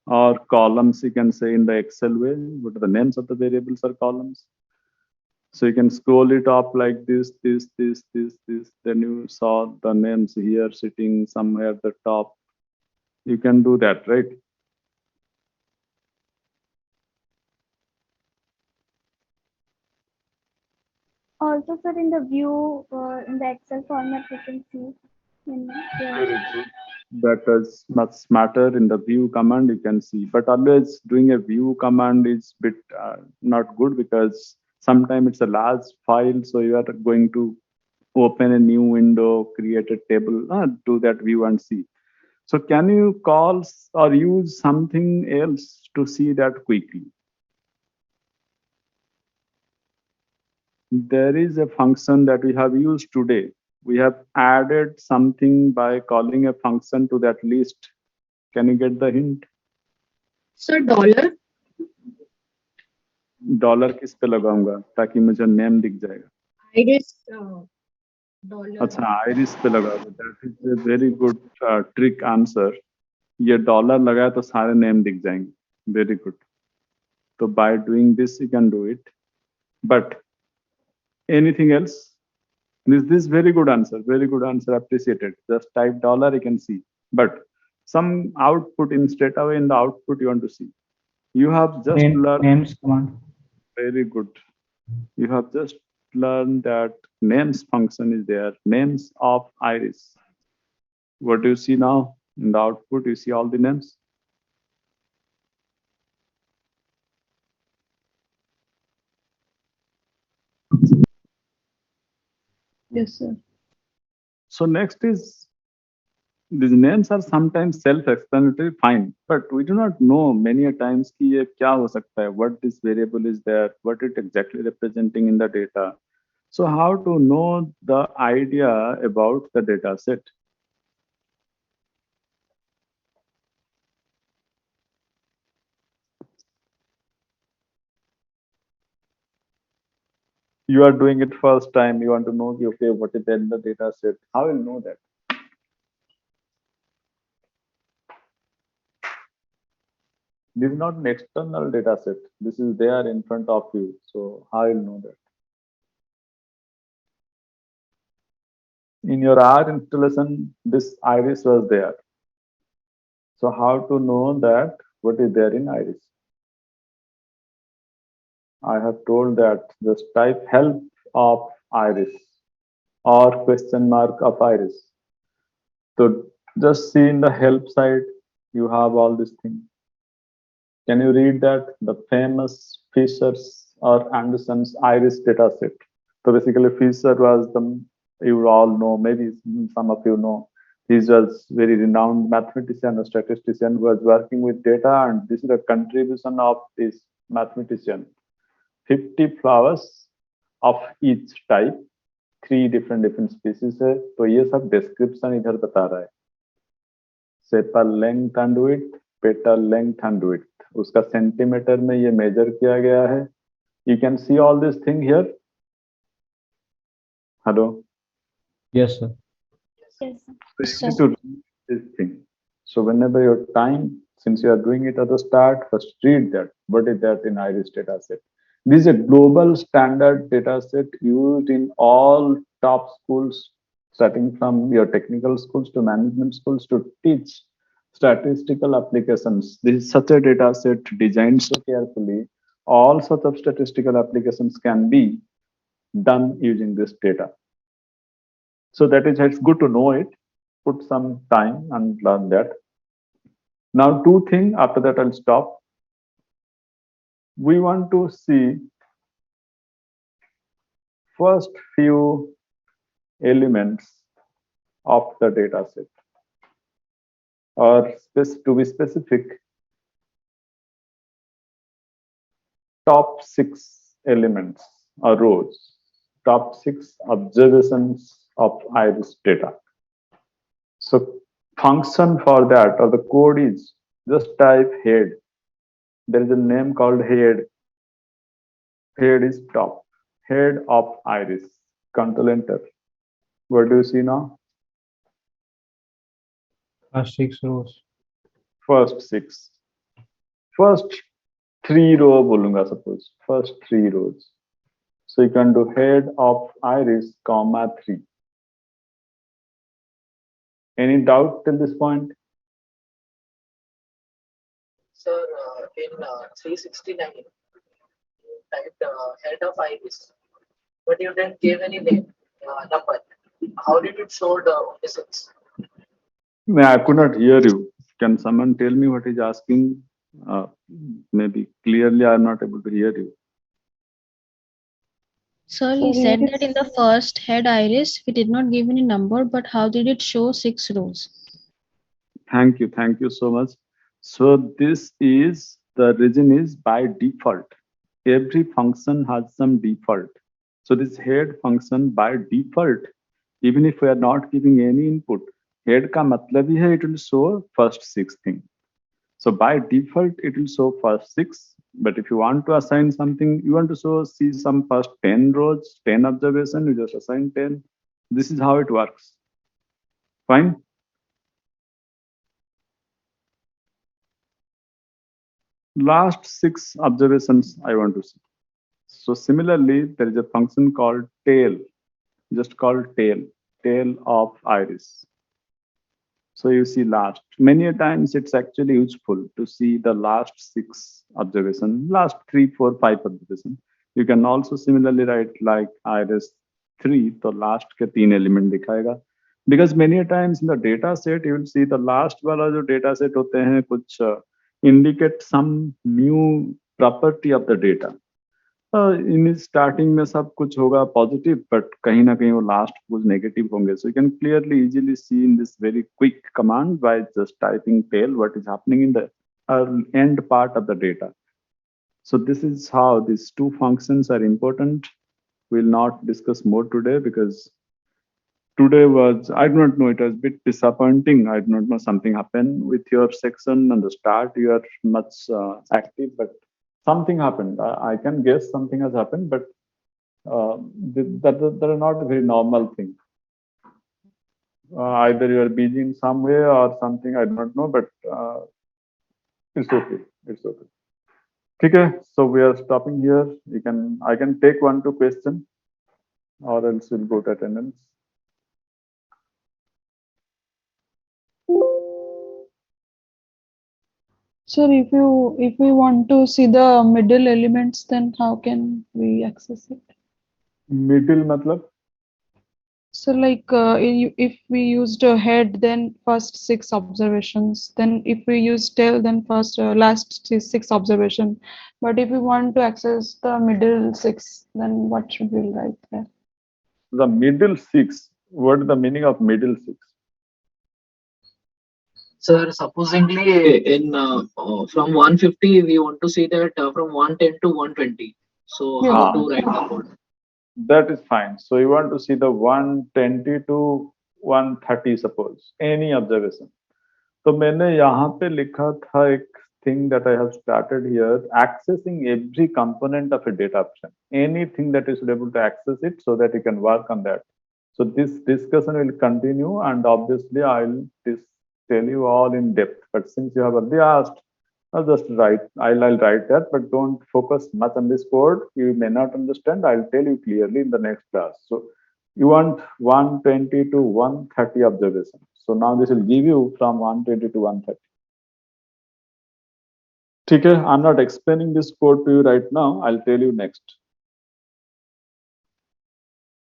Or columns, you can say in the Excel way. What are the names of the variables or columns? So you can scroll it up like this. Then you saw the names here sitting somewhere at the top. You can do that, right? Also, sir, in the view, in the Excel format, we can see. Very good. That is much smarter in the view command you can see, but always doing a view command is bit not good because sometimes it's a large file, so you are going to open a new window, create a table, do that view and see. So can you call or use something else to see that quickly? There is a function that we have used today. We have added something by calling a function to that list. Can you get the hint? So dollar. Dollar किस पे लगाऊंगा ताकि मुझे name दिख जाएगा? Iris dollar. अच्छा, iris पे लगाओगे. That is a very good trick answer. ये डॉलर लगाया तो सारे नेम दिख जाएंगे. Very good. So by doing this you can do it. But anything else? This very good answer. Very good answer. Appreciated. Just type dollar, you can see. But some output in straight away in the output you want to see. You have just learned. Names command. Very good. You have just learned that names function is there. Names of iris. What do you see now in the output? You see all the names. Yes, sir. So next is, these names are sometimes self-explanatory, fine, but we do not know many a times कि ये क्या हो सकता है, what this variable is there, what it exactly representing in the data. So how to know the idea about the data set? You are doing it first time, you want to know, okay, what is there in the data set? How will you know that? This is not an external data set. This is there in front of you. So how will you know that? In your R installation, this iris was there. So how to know that what is there in iris? I have told that just type help of iris or question mark of iris. So just see in the help side, you have all these things. Can you read that? The famous Fisher's or Anderson's iris data set. So basically Fisher was the, you all know, maybe some of you know, he was very renowned mathematician or statistician who was working with data, and this is a contribution of this mathematician. 50 flowers of each type, 3 different species है, तो ये सब description इधर बता रहा है. Sepal length and width, petal length and width. उसका centimetre में ये मेजर किया गया है. You can see all this thing here. Hello. Yes, sir. Yes, So sir. you need to read this thing. So whenever your time, since you are doing it at the start, first read that. What is that in iris data set? This is a global standard data set used in all top schools, starting from your technical schools to management schools, to teach statistical applications. This is such a data set designed so carefully. All sorts of statistical applications can be done using this data. So that is, it's good to know it, put some time and learn that. Now, 2 things, after that I'll stop. We want to see first few elements of the data set, or to be specific, top 6 elements or rows, top 6 observations of iris data. So function for that or the code is just type head. There is a name called head. Head is top. Head of iris. Control enter. What do you see now? First 6 rows. First 6. First 3 row bolunga suppose. First 3 rows. So you can do head of iris, comma 3. Any doubt till this point? Sir, in 369, you typed head of iris, but you didn't give any name, number. How did it show the only 6? No, I could not hear you. Can someone tell me what he's asking? Maybe clearly I'm not able to hear you. Sir, he So said here that in is the first head iris, we did not give any number, but how did it show 6 rows? Thank you so much. So this is, the reason is by default. Every function has some default. So this head function by default, even if we are not giving any input, head ka matlab hi hai it will show first 6 thing. So by default, it will show first 6. But if you want to assign something, you want to see some first 10 rows, 10 observation, you just assign 10. This is how it works. Fine. Last 6 observations I want to see. So similarly, there is a function called tail, just called tail of iris. So you see last. Many a times it's actually useful to see the last 6 observation, last 3, 4, 5 observation. You can also similarly write like iris 3, the last के 3 element दिखाएगा. Because many a times in the data set, you will see the last वाला जो data set होते हैं कुछ indicate some new property of the data. In starting में सब कुछ होगा पॉजिटिव बट कहीं ना कहीं वो लास्ट कुछ नेगेटिव होंगे so you can clearly easily see in this very quick command by just typing tail what is happening in the end part of the data. So this is how these two functions are important. We'll not discuss more today because today was, I do not know, it was a bit disappointing. I do not know, something happened with your section and the start. You are much active, but something happened. I can guess something has happened, but that are not a very normal thing. Either you are busy in some way or something, I do not know, but it's okay. It's okay. Okay, so we are stopping here. I can take 1, 2 questions, or else we'll go to attendance. Sir, if we want to see the middle elements, then how can we access it? Middle matlab? So like if we used a head, then first 6 observations. Then if we use tail, then first last 6 observation. But if we want to access the middle 6, then what should we write there? The middle 6. What is the meaning of middle 6? Sir, supposingly in from 150, we want to see that from 110 to 120. So Yeah. how to write the code? That is fine. So you want to see the 120 to 130 suppose, any observation. तो मैंने यहाँ पे लिखा था एक thing that I have started here, accessing every component of a data frame. Anything that you should be able to access it so that you can work on that. So this discussion will continue and obviously I'll tell you all in depth. But since you have already asked, I'll just write. I'll write that, but don't focus much on this code. You may not understand. I'll tell you clearly in the next class. So you want 120 to 130 observations. So now this will give you from 120 to 130. Okay, I'm not explaining this code to you right now. I'll tell you next.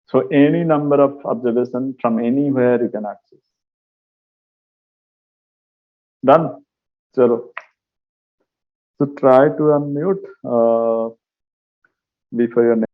So any number of observations from anywhere you can access. Done? Chalo. So try to unmute before your next.